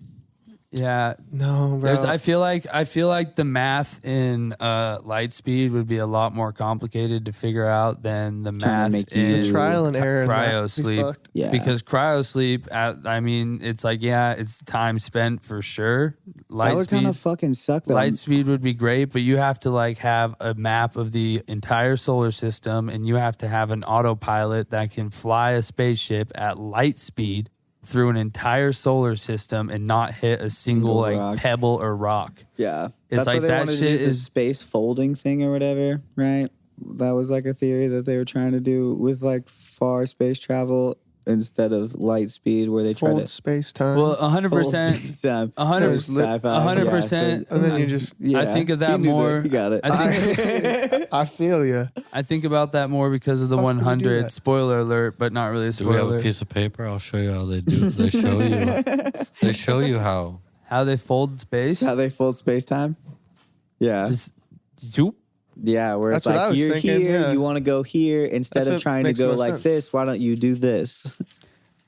Yeah, no, bro. I feel like the math in light speed would be a lot more complicated to figure out than the Trying to math make you- in the trial and error in that cryo would be sleep. fucked. Yeah. Because cryo sleep, I mean, it's like it's time spent for sure. That Light would speed. kind of fucking suck though. Light speed would be great, but you have to like have a map of the entire solar system, and you have to have an autopilot that can fly a spaceship at light speed through an entire solar system and not hit a single like rock. pebble or rock. Yeah. It's That's why like they that wanted to shit do the is- space folding thing or whatever, right? That was like a theory that they were trying to do with like far space travel instead of light speed, where they try Fold to space time. Well, 100%, fold space time. 100%, Sci-fi, 100%. and then you just I think of that you knew more. You got it. I think, I feel you. I think about that more because of the Fuck would you do 100. that? Spoiler alert, but not really a Do we have spoiler. a piece of paper? I'll show you how they do. They show you. They show you how. How they fold space. How they fold space time? Yeah. Just zoop. Yeah, where That's it's what I like was you're thinking, here, yeah. you want to go here instead That's of what trying to makes go more like sense. this. Why don't you do this?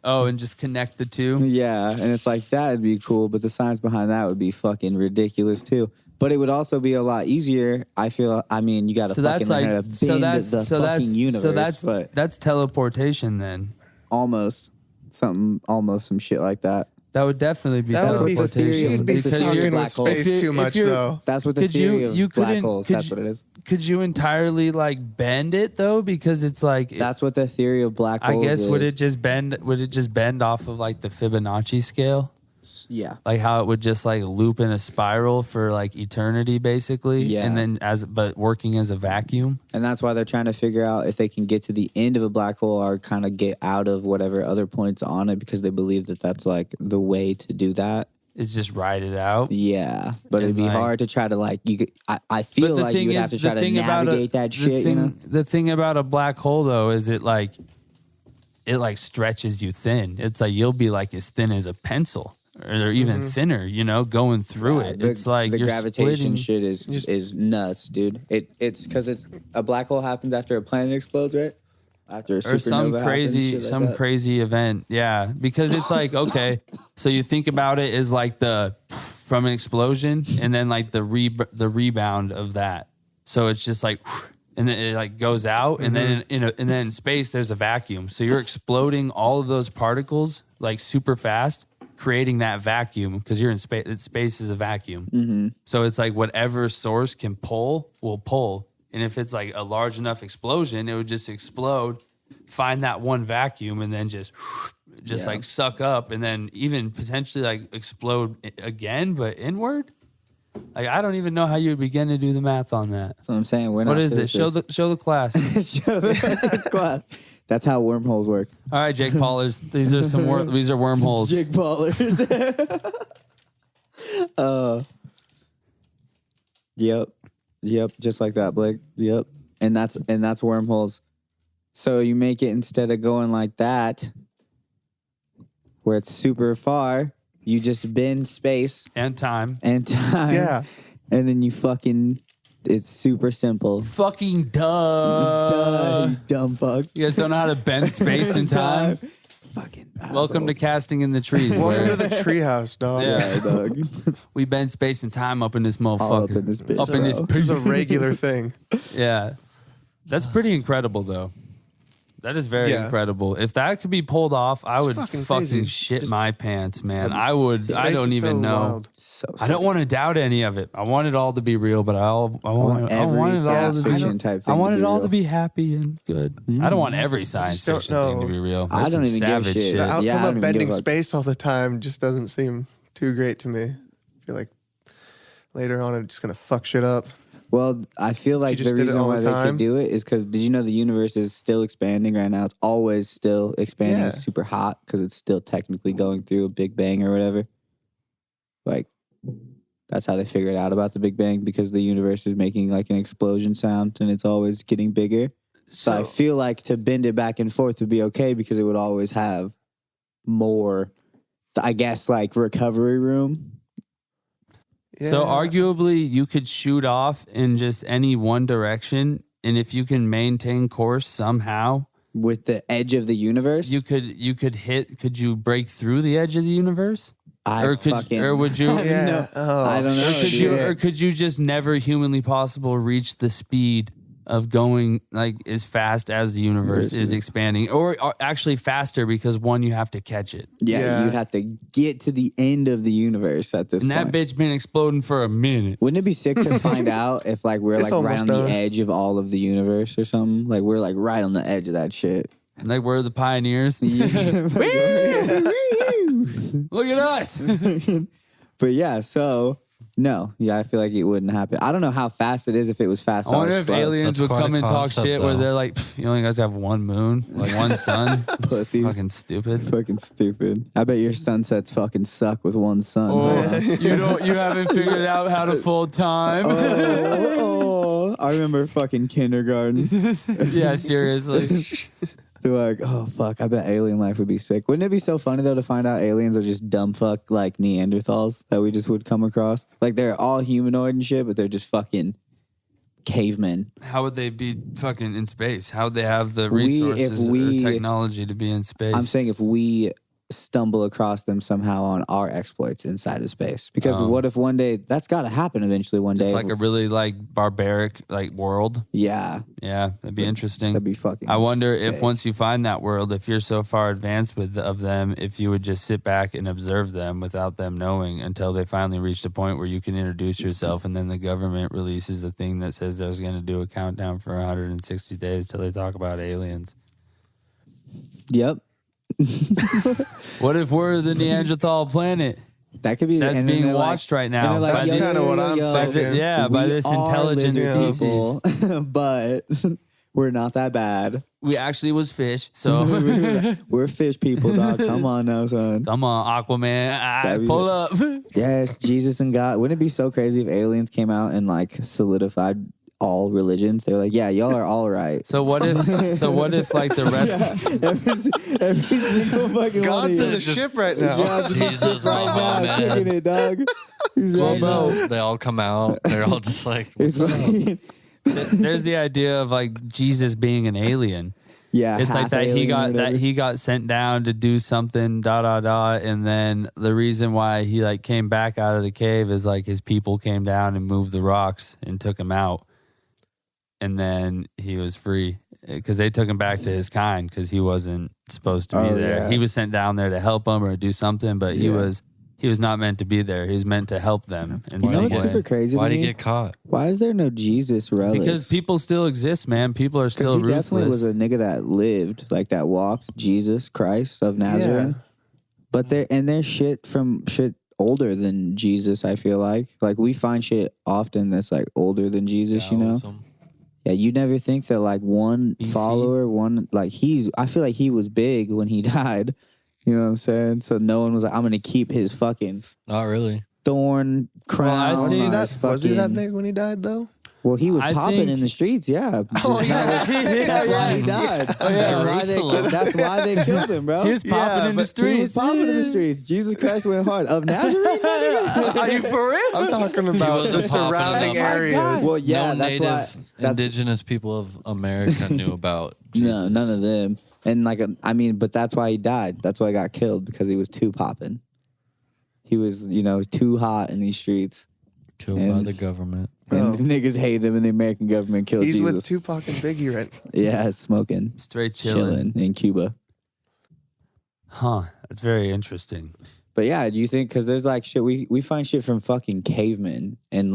Oh, and just connect the two. Yeah, and it's like that'd be cool, but the science behind that would be fucking ridiculous too. But it would also be a lot easier. I feel. I mean, you got to So fucking that's learn like how to bend so that's the so fucking that's universe. so that's but that's teleportation then. almost some shit like that. That would definitely be That would be the theory teleportation of- because theory you're of black holes. Space too much though. That's what the Could you- theory of you black couldn't- holes. could That's you- what it is. could you entirely like bend it though? Because it's like That's what the theory of black I holes guess is. would it just bend off of like the Fibonacci scale? Yeah. Like how it would just like loop in a spiral for like eternity basically. Yeah. And then but working as a vacuum. And that's why they're trying to figure out if they can get to the end of a black hole or kind of get out of whatever other points on it, because they believe that that's like the way to do that. Is just ride it out. Yeah, but it'd And, be like- hard to try to like I feel like you would have to try to navigate that shit. You know? The thing about a black hole though is it like stretches you thin. It's like you'll be like as thin as a pencil or even thinner, going through Yeah, it. the- It's like the you're gravitation splitting. shit is nuts, dude. It's because it's a black hole happens after a planet explodes, right? After a supernova Or some happens, shit like that. crazy event. Yeah. Because it's like, okay, so you think about it as like the from an explosion and then like the rebound of that. So it's just like, and then it like goes out and then and then in space there's a vacuum. So you're exploding all of those particles like super fast, creating that vacuum because you're in space. Space is a vacuum. So it's like whatever source can pull will pull. And if it's like a large enough explosion, it would just explode, find that one vacuum, and then just like suck up, and then even potentially like explode again, but inward. Like I don't even know how you would begin to do the math on that. That's what I'm saying. We're What not is this? Show the class. show the class. That's how wormholes work. All right, Jake Paulers. These are wormholes. Jig ballers. Yep, just like that, Blake. Yep. And that's wormholes. So you make it instead of going like that, where it's super far, you just bend space And time. and time. Yeah. And then you fucking It's super simple. Fucking Duh, you dumb fucks. You guys don't know how to bend space and time? Fucking Welcome to assholes. Casting in the Trees. Welcome Where to the treehouse, dog. Yeah. dog. we bend space and time up in this motherfucker. All up in this bitch, Up in this bro. This is a piece. regular thing. Yeah. That's pretty incredible, though. That is very Yeah. incredible. If that could be pulled off, I would fucking fucking crazy. shit Just- my pants, man. That'd be I would. sick. I Space don't is even so know. wild. So I don't want to doubt any of it. I want it all to be real, but I want every it all science to fiction be. type I thing want to it be all real. to be happy and good. I don't want every science don't fiction thing to know. be real. I That's don't some even give a savage shit. shit. The outcome Yeah, I don't of even bending give a- space all the time just doesn't seem too great to me. I feel like later on it's gonna fuck shit up. Well, I feel like just the did it reason all why the they time? could do it is because did you know the universe is still expanding right now? It's always still expanding. Yeah. It's super hot because it's still technically going through a Big Bang or whatever. Like, that's how they figured out about the Big Bang because the universe is making like an explosion sound and it's always getting bigger. So I feel like to bend it back and forth would be okay because it would always have more, I guess, like recovery room. So Yeah. arguably, you could shoot off in just any one direction, and if you can maintain course somehow, With the edge of the universe, you could hit. Could you break through the edge of the universe? I Or could fucking, or would you? Yeah. No, Oh, I don't know. Or could dude. you? Or could you just never humanly possible reach the speed of going like as fast as the universe is expanding, or actually faster because one you have to catch it. Yeah, Yeah. you'd have to get to the end of the universe at this And point. that bitch been exploding for a minute. Wouldn't it be sick to find out if like we're It's like right almost on done. the edge of all of the universe or something? Like we're like right on the edge of that shit. Like we're the pioneers. Look at us. But yeah, so no, yeah, I feel like it wouldn't happen. I don't know how fast it is if it was fast. I wonder or if slow. aliens That's would quite come a and talk concept, shit where though. they're like, "Pff, you only guys have one moon, like one sun. Pussies. Fucking stupid. Fucking stupid. I bet your sunsets fucking suck with one sun. Or huh? you haven't figured out how to full time. Oh, I remember fucking kindergarten. Yeah, seriously. They're like, oh fuck, I bet alien life would be sick. Wouldn't it be so funny though to find out aliens are just dumb fuck like Neanderthals that we just would come across? Like they're all humanoid and shit, but they're just fucking cavemen. How would they be fucking in space? How would they have the We- resources if we- or technology to be in space? I'm saying if we stumble across them somehow on our exploits inside of space. Because Oh. what if one day that's gotta happen eventually one day. It's like a really like barbaric like world. yeah, Yeah, that'd be interesting. that'd be fucking I wonder if sick. once you find that world, if you're so far advanced with of them, if you would just sit back and observe them without them knowing until they finally reach the point where you can introduce yourself, and then the government releases a thing that says there's going to do a countdown for 160 days till they talk about aliens. Yep. What if we're the Neanderthal planet That could be that's and then being they're like- watched right and now? they're like, by yo, the- kinda what I'm yo, thinking. Yeah, by we this are intelligent lizard species. people, but we're not that bad. We actually was fish, so We're fish people, dog. Come on now, son. come on, Aquaman, That'd be pull it. up. Yes, Jesus and God. Wouldn't it be so crazy if aliens came out and like solidified all religions? They're like, yeah, y'all are all right. So what if like the rest? every single fucking one of God's you. in the ship right now. Yeah, Jesus, right now, Muhammad. kicking it, dog. He's right now. Jesus, they all come out. They're all just like, It's like, There's the idea of like Jesus being an alien. yeah, It's like half that he alien or got whatever. sent down to do something and then the reason why he like came back out of the cave is like his people came down and moved the rocks and took him out, and then he was free because they took him back to his kind because he wasn't supposed to be Oh, there. yeah. He was sent down there to help them or do something, but he was not meant to be there. He was meant to help them in You know some what's super way. crazy why'd to he me? get caught? Why is there no Jesus relics? Because people still exist, man. People are Because still he definitely ruthless. was a nigga that lived, like that walked, Jesus Christ of Nazareth. But they're shit older than Jesus, I feel like. Like we find shit often that's like older than Jesus, you know? Taoism. Yeah, you never think that like one BC? follower, I feel like he was big when he died. You know what I'm saying? So no one was like, I'm gonna keep his fucking Not really. thorn crown. I Was he think- that on his was he that fucking- big when he died though? Well, he was I popping think- in the streets, yeah. Oh, That's why he died. Jerusalem. That's why they killed him, bro. He was popping in the He was streets. popping in the streets. Jesus Christ went hard. Of Nazareth? Are you for real? I'm talking about wasn't the popping surrounding enough. areas. Well, yeah, no that's why. native indigenous people of America knew about Jesus. No, none of them. And but that's why he died. That's why he got killed, because he was too popping. He was, too hot in these streets. Killed by And- the government. And Oh. niggas hated him, and the American government killed He's Jesus. with Tupac and Biggie right Yeah, smoking, Straight chilling. chilling in Cuba. Huh. That's very interesting. But yeah, do you think, because there's like shit, we find shit from fucking cavemen and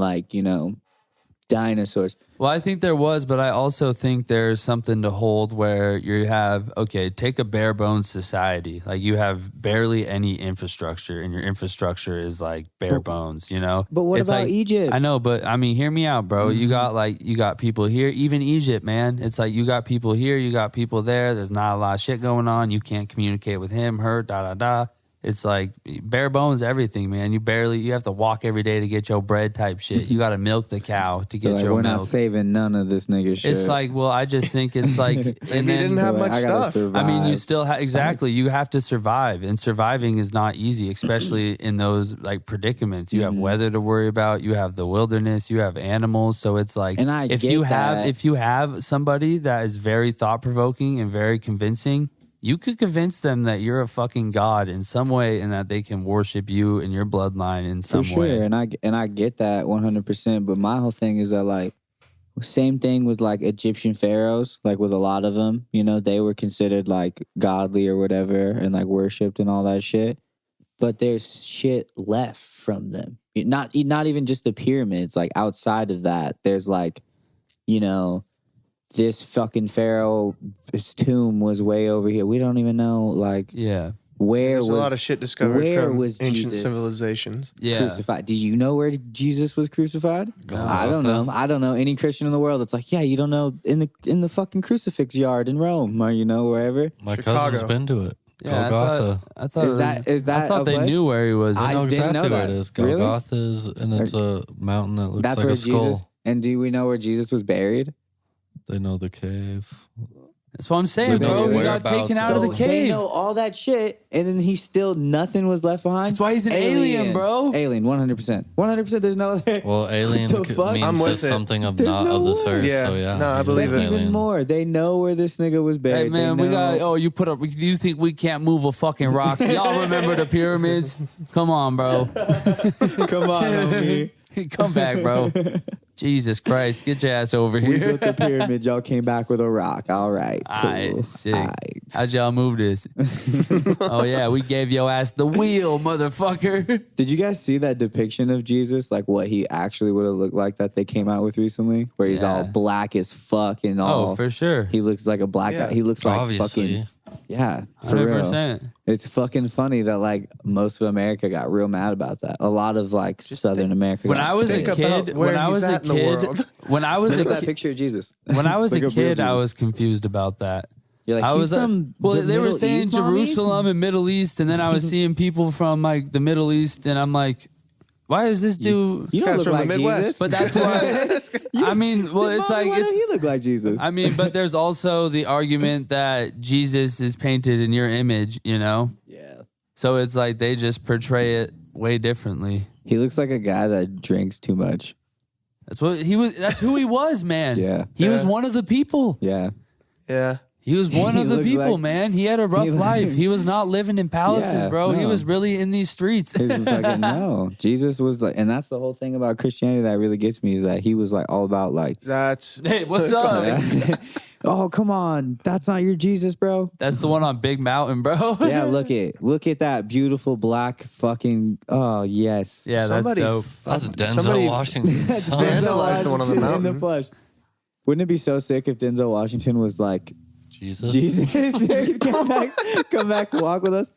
dinosaurs. Well, I think there was, but I also think there's something to hold where you have, take a bare bones society. Like you have barely any infrastructure, and your infrastructure is like bare bones, But what It's about like- Egypt? I know, but I mean, hear me out, bro. You got people here, even Egypt, man. It's like you got people here, you got people there. There's not a lot of shit going on. You can't communicate with him, her, da. It's like bare bones everything, man. You have to walk every day to get your bread type shit. You got to milk the cow to get Like, your we're milk. not saving none of this nigga shit. It's like, well, I just think it's like, and Maybe he then didn't have Like, much I gotta stuff. survive. I mean, you still exactly. You have to survive, and surviving is not easy, especially in those like predicaments. You have weather to worry about. You have the wilderness. You have animals. So it's like, And I if get you that. have somebody that is very thought provoking and very convincing, you could convince them that you're a fucking god in some way, and that they can worship you and your bloodline in some For sure, way. and I get that 100%. But my whole thing is that same thing with like Egyptian pharaohs, like with a lot of them, they were considered like godly or whatever, and like worshipped and all that shit. But there's shit left from them. Not even just the pyramids. Like outside of that, there's like, this fucking pharaoh, his tomb was way over here. We don't even know like Yeah, where There's was a lot of shit discovered where from was ancient Jesus? civilizations. yeah. Crucified. Do you know where Jesus was crucified? I don't know. I don't know any Christian in the world that's like, yeah, you don't know in the fucking crucifix yard in Rome, or wherever. My Chicago. cousin's been to it. Yeah, Golgotha. I thought Is it that- was- is that I thought a they place? knew where he was. I know didn't know exactly where it that. is. Really? Golgotha is, and it's a mountain that looks That's like where a skull. Jesus. And do we know where Jesus was buried? They know the cave. That's what I'm saying, They know bro. the We got whereabouts taken out of the They cave. know all that shit, and then nothing was left behind. That's why he's an alien, bro. Alien, 100%. 100%. There's no other. Well, alien What the fuck? means I'm with just it. something of There's not no of this way. earth. Yeah. So yeah, No, I he's believe That's it. even alien. more. They know where this nigga was buried. Hey man, They we got. know- Oh, you put up. You think we can't move a fucking rock? Y'all remember the pyramids? Come on, bro. Come on, homie. Come back, bro. Jesus Christ, get your ass over We here. built the pyramid. Y'all came back with a rock. All right, cool. Alright, sick. Alright. How'd y'all move this? Oh yeah, we gave your ass the wheel, motherfucker. Did you guys see that depiction of Jesus, like what he actually would have looked like that they came out with recently, where he's all Yeah. black as fuck and all? Oh, for sure. He looks like a black Yeah. guy. He looks like Obviously. fucking for real. 100%. It's fucking funny that like most of America got real mad about that. A lot of like Southern America. When got I was a think pissed. about kid, where when I he's was a at in the kid, world. when I was Look a at that kid, picture of Jesus. when I was a Look up real kid, I Jesus. was confused about that. You're like, I he's was like, from well, the they were Middle saying East, mommy? Jerusalem and Middle East, and then I was seeing people from like the Middle East, and I'm like, why is this dude? You don't guy's look from the like Midwest. Jesus. But that's why. I mean, well, it's like Why don't it's. he look like Jesus? I mean, but there's also the argument that Jesus is painted in your image, Yeah. So it's like they just portray it way differently. He looks like a guy that drinks too much. That's what he was. That's who he was, man. Yeah. He was Yeah. one of the people. Yeah. Yeah. He was one He of the looks people, like- man. He had a rough he life. look- He was not living in palaces, Yeah, bro. He no. was really in these streets. He's fucking no. Jesus was like, and that's the whole thing about Christianity that really gets me is that he was like all about like, That's Hey, what's up? oh come on, that's not your Jesus, bro. That's the one on Big Mountain, bro. Yeah, look at that beautiful black fucking. Oh yes, Yeah, somebody. that's dope. That's Denzel somebody- Washington's son. Vandalized the one on the in mountain. the flesh. Wouldn't it be so sick if Denzel Washington was like Jesus. Jesus come back to walk with us?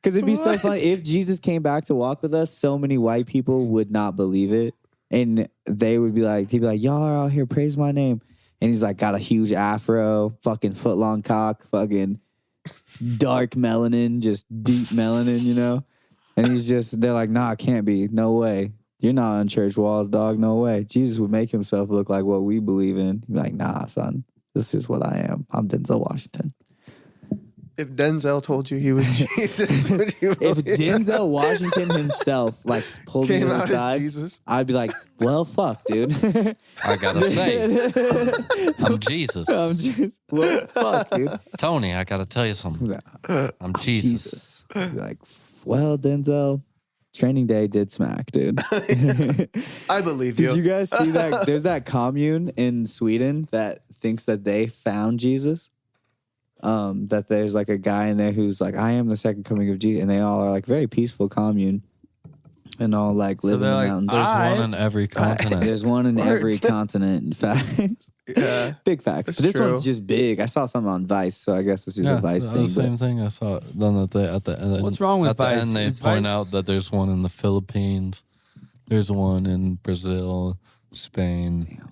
Because it'd be so What? funny if Jesus came back to walk with us. So many white people would not believe it, and they would be like, he'd be like, "Y'all are out here, praise my name," and he's like, got a huge afro, fucking foot long cock, fucking dark melanin, just deep melanin, And he's just, they're like, "Nah, it can't be, no way." You're not on church walls, dog. No way. Jesus would make himself look like what we believe in. He'd be like, nah, son, this is what I am. I'm Denzel Washington. If Denzel told you he was Jesus, would you If believe Denzel Washington himself like pulled me came to out the as side, Jesus? I'd be like, well, fuck, dude. I gotta say, I'm Jesus. I'm just, well, fuck, dude. Tony, I gotta tell you something. I'm Jesus. I'd be like, well, Denzel, training day did smack, dude. I believe you. Did you guys see that? There's that commune in Sweden that thinks that they found Jesus. That there's like a guy in there who's like, I am the second coming of Jesus. And they all are like very peaceful commune and all like live in the they're like, mountains. There's one on every continent. There's one in every continent, in fact. Yeah. Big facts. That's But this true. one's just big. I saw something on Vice, so I guess it's just Yeah, a Vice the thing. same But thing I saw. Then at the end, What's wrong with at Vice? the end, they Is point Vice- out that there's one in the Philippines. There's one in Brazil, Spain.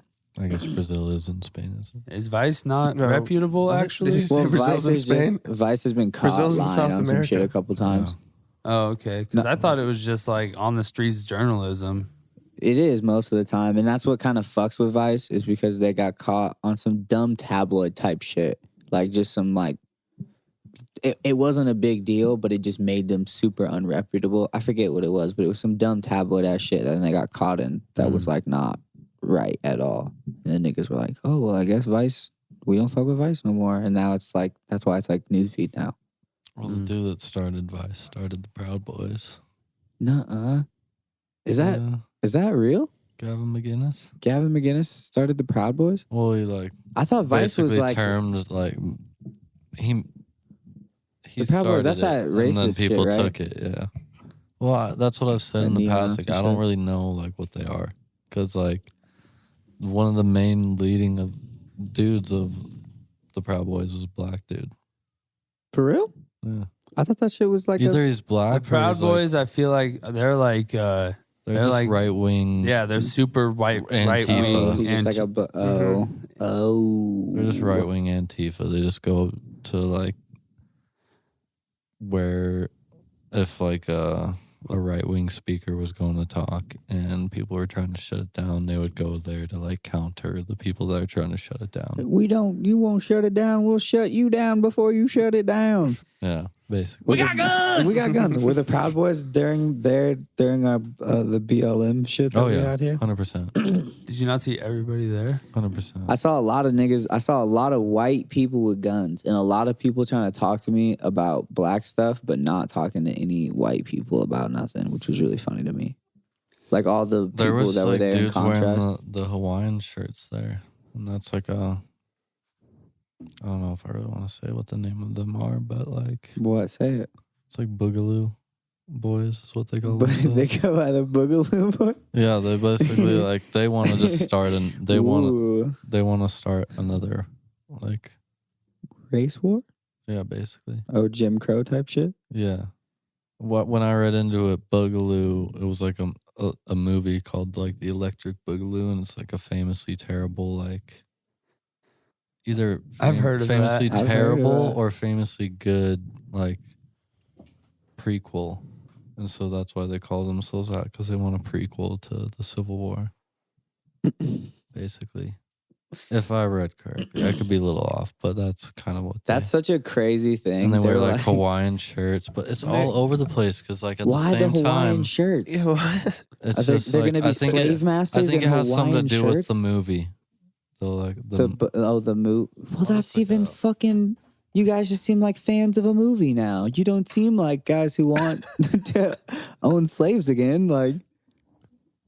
I guess Brazil is in Spain, isn't it? Is Vice not No. reputable, What? actually? Did you say well, Brazil's in Spain? Vice has been caught Brazil's in lying South on some America. shit a couple times. Oh, okay. Because I thought it was just like on the streets journalism. It is most of the time, and that's what kind of fucks with Vice is because they got caught on some dumb tabloid type shit, like just some like. It wasn't a big deal, but it just made them super unreputable. I forget what it was, but it was some dumb tabloid ass shit that they got caught in that was like not right at all. And the niggas were like, "Oh well, I guess Vice, we don't fuck with Vice no more." And now it's like that's why it's like newsfeed now. Well, the dude that started Vice started the Proud Boys. Nuh-uh. Is Yeah, that real? Gavin McGinnis? Gavin McGinnis started the Proud Boys? Well, he like I thought Vice was basically like termed like he The Proud Boys, started that's it, that and then racist shit, people right? took it. Yeah. Well, that's what I've said That in the past. neo-Nazi Like, I don't shit. really know like what they are because like one of the main leading of dudes of the Proud Boys was a black dude. for real? Yeah. I thought that shit was like Either he's black. The or Proud he's, like, Boys, I feel like they're like, they're just like right wing. yeah, they're super right Antifa. wing. he's just like a They're just right wing Antifa. They just go to like where if like a right wing speaker was going to talk and people were trying to shut it down, they would go there to like counter the people that are trying to shut it down. you won't shut it down. We'll shut you down before you shut it down. Yeah, basically. We got guns. We got guns. We're the Proud Boys during our the BLM shit that Oh we yeah, had here. 100%, Did you not see everybody there? 100%. I saw a lot of niggas. I saw a lot of white people with guns and a lot of people trying to talk to me about black stuff, but not talking to any white people about nothing, which was really funny to me. Like all the There people was that were like there in dudes wearing contrast. the Hawaiian shirts there, and that's like a. I don't know if I really want to say what the name of them are, but like What? Say it. it's like Boogaloo Boys is what they call But themselves. they go by the Boogaloo Boy. Yeah, they basically like they want to just start and they want Ooh. to start another like Race war? yeah, basically. Oh, Jim Crow type shit? Yeah. When I read into it, Boogaloo, it was like a movie called like The Electric Boogaloo, and it's like a famously terrible like either I've heard of that. famously I've heard of terrible that. or famously good like prequel. And so that's why they call themselves that, because they want a prequel to the Civil War. Basically. If I read correctly. I could be a little off, but that's kind of what That's such a crazy thing. and they wear They're like Hawaiian shirts, but it's all over the place because like at why the the same Hawaiian time, shirts? Yeah, what? it's Are they, just they're like, going to be I think slave masters I think in it has something to Hawaiian do shirts? with the movie. The movie. Well, that's look even it up. fucking. You guys just seem like fans of a movie now. You don't seem like guys who want to own slaves again. Like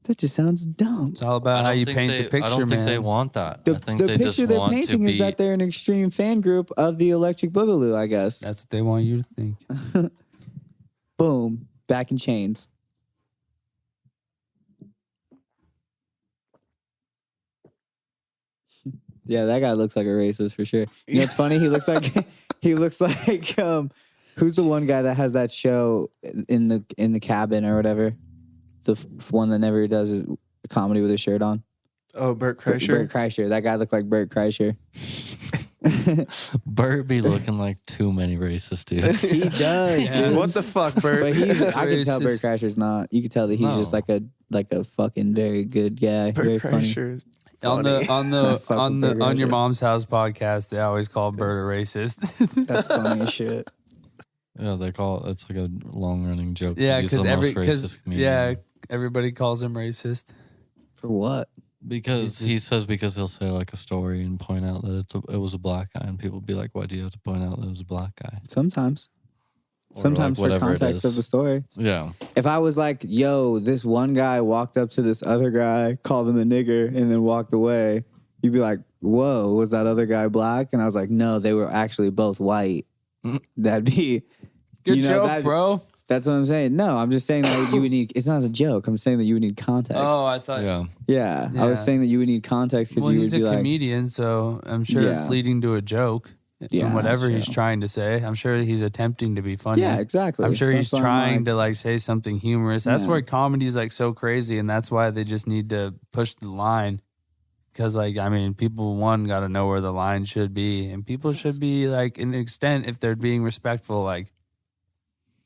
that just sounds dumb. It's all about how you paint the picture, I don't man. think they want that. The, I think the they picture just they're want to painting be. is that they're an extreme fan group of the Electric Boogaloo. I guess. That's what they want you to think. Boom, back in chains. Yeah, that guy looks like a racist for sure. You know, it's funny. He looks like who's the one guy that has that show in the cabin or whatever? The one that never does his comedy with his shirt on. Oh, Bert Kreischer. Bert Kreischer. That guy looked like Bert Kreischer. Bert be looking like too many racist dudes. He does, dude. What the fuck, Bert? But I can tell Bert Racist. Crasher's not. You can tell that he's just No. like a fucking very good guy. Very Bert funny. Kreischer is On funny. on your mom's house podcast, they always call Bert a racist. That's funny as shit. Yeah, they call it's like a long running joke. Yeah, He's the most racist comedian. everybody calls him racist. For what? Because he says because he'll say like a story and point out that it was a black guy, and people be like, "Why do you have to point out that it was a black guy?" Sometimes. Or, Sometimes like, for whatever it context of is. the story. Yeah, If I was like, yo, this one guy walked up to this other guy, called him a nigger, and then walked away, you'd be like, whoa, was that other guy black? And I was like, no, they were actually both white. That'd be Good you know, joke, that- bro. That's what I'm saying. No, I'm just saying that you would need, it's not as a joke. I'm saying that you would need context. Oh, I thought. yeah. Yeah. I was Yeah. saying that you would need context because Well, you would he's a be like, comedian, so I'm sure it's Yeah. leading to a joke. Yeah, and whatever that's he's true. trying to say, I'm sure he's attempting to be funny. yeah, exactly. I'm sure So he's that's why I'm trying like, to like say something humorous. That's Yeah. where comedy is like so crazy, and that's why they just need to push the line. Because like I mean, people got to know where the line should be, and people should be like, in an extent, if they're being respectful, like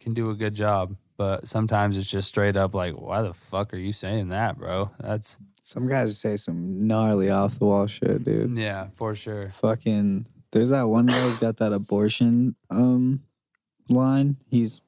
can do a good job. But sometimes it's just straight up like, why the fuck are you saying that, bro? That's Some guys say some gnarly off the wall shit, dude. yeah, for sure. Fucking, there's that one guy who's got that abortion line. He's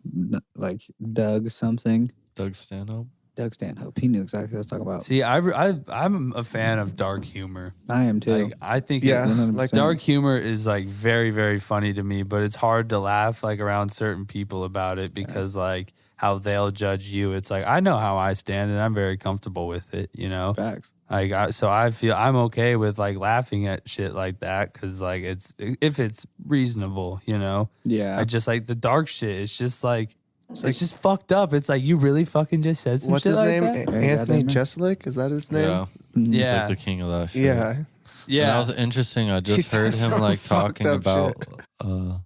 like Doug something. Doug Stanhope. Doug Stanhope. He knew exactly what I was talking about. See, I'm a fan of dark humor. I am too. Like I think Yeah, 100%. like dark humor is like very, very funny to me, but it's hard to laugh like around certain people about it because like how they'll judge you. It's like I know how I stand and I'm very comfortable with it, you know. Facts. Like so I feel I'm okay with like laughing at shit like that because like it's if it's reasonable, you know. Yeah. I just like the dark shit. It's just like it's just fucked up. It's like you really fucking just said some What's shit his like name? that? Anthony goddamn it. Jeselnik? Is that his name? Yeah, Mm-hmm. he's Yeah. like the king of that shit. Yeah. And Yeah. that was interesting. I just He heard says him some like fucked talking up about.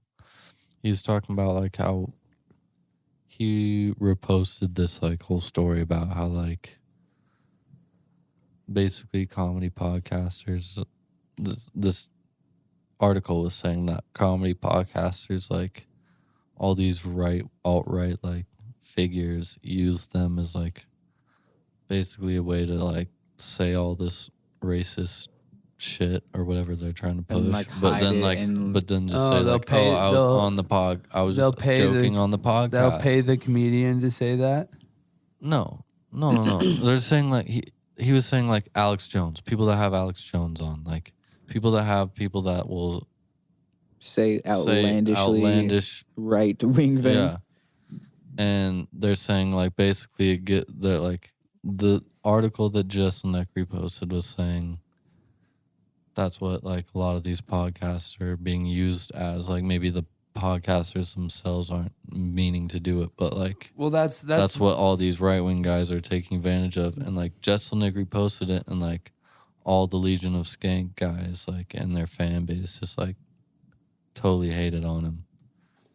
He was talking about like how he reposted this like whole story about how like basically comedy podcasters. This article was saying that comedy podcasters like all these alt-right like figures use them as like basically a way to like say all this racist shit or whatever they're trying to push, And, like, but hide then it like and- but then just Oh, say they'll like pay- I was they'll- on the pod, I was they'll just pay the- joking on the podcast. They'll pay the comedian to say that. No. They're saying like he was saying like Alex Jones, people that have Alex Jones on, like people that will Say say outlandishly outlandish. right wing things. Yeah. And they're saying like basically like the article that Jeselnik reposted was saying that's what like a lot of these podcasts are being used as. Like maybe the podcasters themselves aren't meaning to do it, but like Well, that's that's what all these right wing guys are taking advantage of. And like Jeselnik reposted it, and like all the Legion of Skank guys like and their fan base just like totally hated on him.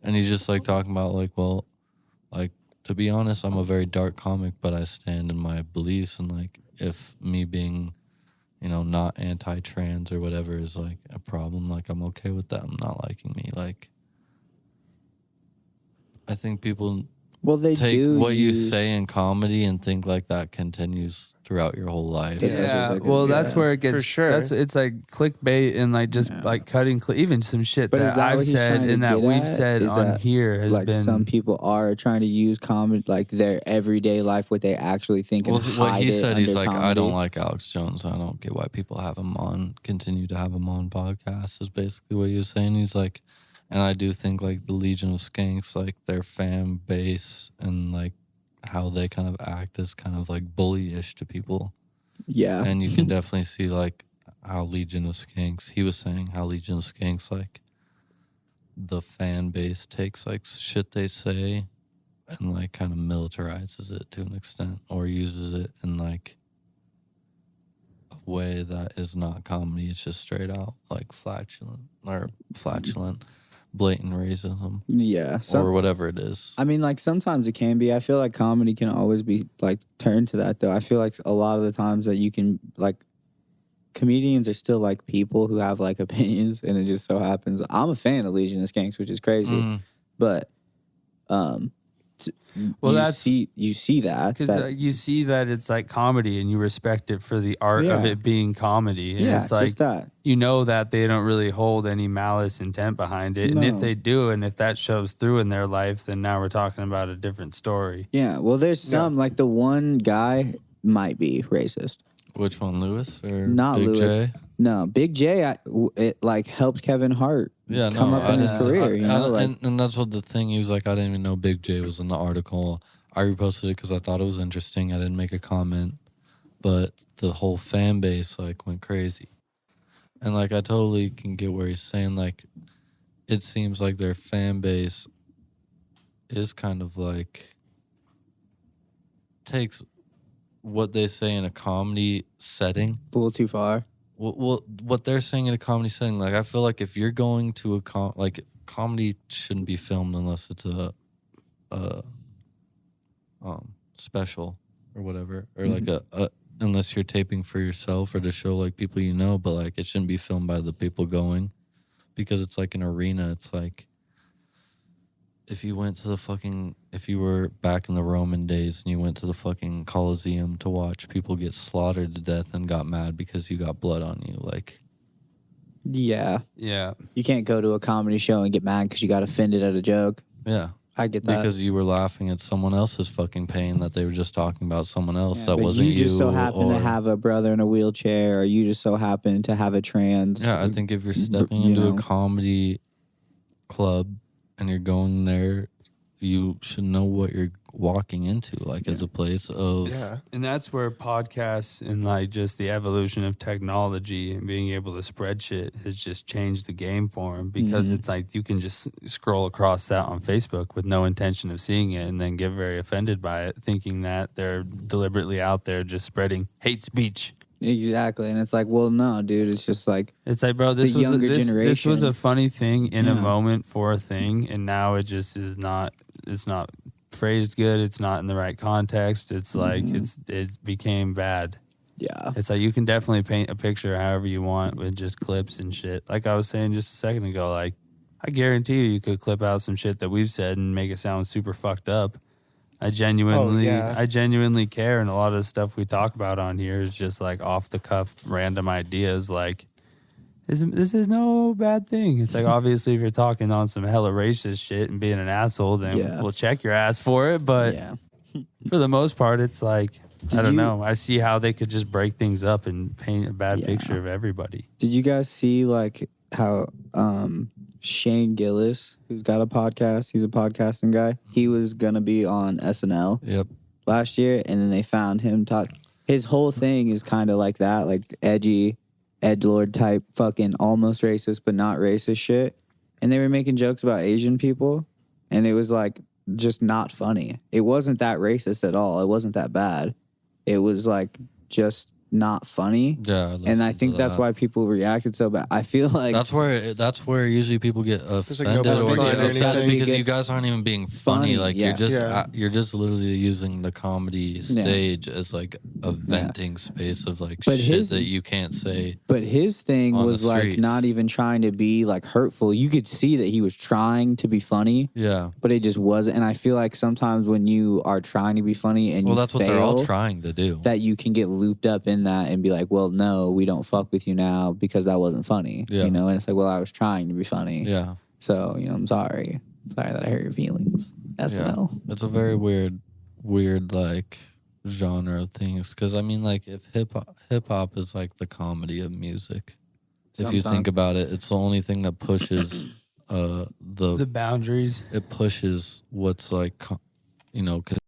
And he's just like talking about like, well, like to be honest, I'm a very dark comic, but I stand in my beliefs, and like if me being, you know, not anti-trans or whatever is like a problem, like I'm okay with them not liking me. Like I think people Well, they take do what you use- say in comedy and think like that continues throughout your whole life. Yeah. Yeah, Like, well, yeah, that's where it gets. for sure. It's like clickbait and like just like cutting even some shit But is that that I've what he's said trying to and that get we've at? said Is on that, here has like been. some people are trying to use comedy, like their everyday life, what they actually think, and Well, what hide he it said, he's under like, I don't comedy. like Alex Jones. I don't get why people have him on, continue to have him on podcasts, is basically what he was saying. He's like, and I do think like the Legion of Skanks, like their fan base and like how they kind of act is kind of like bully-ish to people. Yeah, And you can definitely see like how Legion of Skanks, he was saying how Legion of Skanks, like the fan base takes like shit they say and like kind of militarizes it to an extent or uses it in like a way that is not comedy. It's just straight out like flatulent, blatant racism yeah. or whatever it is. I mean, like sometimes it can be. I feel like comedy can always be like turned to that, though. I feel like a lot of the times that you can like comedians are still like people who have like opinions, and it just so happens I'm a fan of Legion of Skanks, which is crazy. But Well, you see that because you see that it's like comedy, and you respect it for the art of Yeah. it being comedy. And yeah, it's like just that. you know that they don't really hold any malice intent behind it, and if No. they do, and if that shows through in their life, then now we're talking about a different story. Yeah, well, there's some like the one guy might be racist. Which one, Lewis or Not Big Lewis. J? No, Big J, it like helped Kevin Hart Yeah, come no, up in his career. and that's what the thing. He was like, I didn't even know Big J was in the article. I reposted it because I thought it was interesting. I didn't make a comment, but the whole fan base like went crazy, and like I totally can get where he's saying like, it seems like their fan base is kind of like takes what they say in a comedy setting. a little too far. Well, what they're saying in a comedy setting, like I feel like if you're going to like comedy shouldn't be filmed unless it's a special or whatever, or like a unless you're taping for yourself or to show like people you know, but like it shouldn't be filmed by the people going, because it's like an arena. It's like if you were back in the Roman days and you went to the fucking Colosseum to watch people get slaughtered to death and got mad because you got blood on you, like, Yeah, Yeah. you can't go to a comedy show and get mad because you got offended at a joke. yeah, I get that. because you were laughing at someone else's fucking pain that they were just talking about someone else that But wasn't you just so happen or, to have a brother in a wheelchair, or you just so happen to have a trans. Yeah, I think if you're stepping you into know. a comedy club and you're going there, you should know what you're walking into, like as a place of And that's where podcasts and like just the evolution of technology and being able to spread shit has just changed the game for them, because it's like you can just scroll across that on Facebook with no intention of seeing it and then get very offended by it, thinking that they're deliberately out there just spreading hate speech. Exactly, and it's like, well, no, dude, it's just like It's like, bro, this The was younger this was generation. a funny thing in a Yeah. moment for a thing, and now it just is not. It's not phrased good. It's not in the right context. It's like it became bad. yeah, It's like you can definitely paint a picture however you want with just clips and shit. Like I was saying just a second ago, like I guarantee you could clip out some shit that we've said and make it sound super fucked up. I genuinely care, and a lot of the stuff we talk about on here is just like off the cuff random ideas. Like this is no bad thing. It's like obviously if you're talking on some hella racist shit and being an asshole, then Yeah. we'll check your ass for it. But yeah. for the most part, it's like I don't you- know. I see how they could just break things up and paint a bad Yeah. picture of everybody. Did you guys see like how Shane Gillis, who's got a podcast, he's a podcasting guy, he was gonna be on SNL Yep. last year, and then they found him talk. His whole thing is kind of like that, like edgy, edgelord type, fucking almost racist but not racist shit. And they were making jokes about Asian people, and it was like just not funny. It wasn't that racist at all. It wasn't that bad. It was like just not funny. Yeah, And I think that's why people reacted so bad. I feel like that's where usually people get offended no or punchline get or upset, anything. because You you get guys aren't even being funny. funny, Like yeah. you're just literally using the comedy stage as like a venting space of like But shit his- that you can't say. But his thing on the was like streets. not even trying to be like hurtful. You could see that he was trying to be funny, Yeah. but it just wasn't. And I feel like sometimes when you are trying to be funny and Well, you that's what they're all fail, trying to do. that you can get looped up in that and be like, well, no, we don't fuck with you now because that wasn't funny. Yeah. You know, and it's like, well, I was trying to be funny. Yeah. So, you know, I'm sorry. Sorry that I hurt your feelings. SNL. It's a very weird like genre of things. Because I mean, like if hip hop is like the comedy of music. If you think Sometimes. about it, it's the only thing that pushes The boundaries. it pushes what's like, you know, 'cause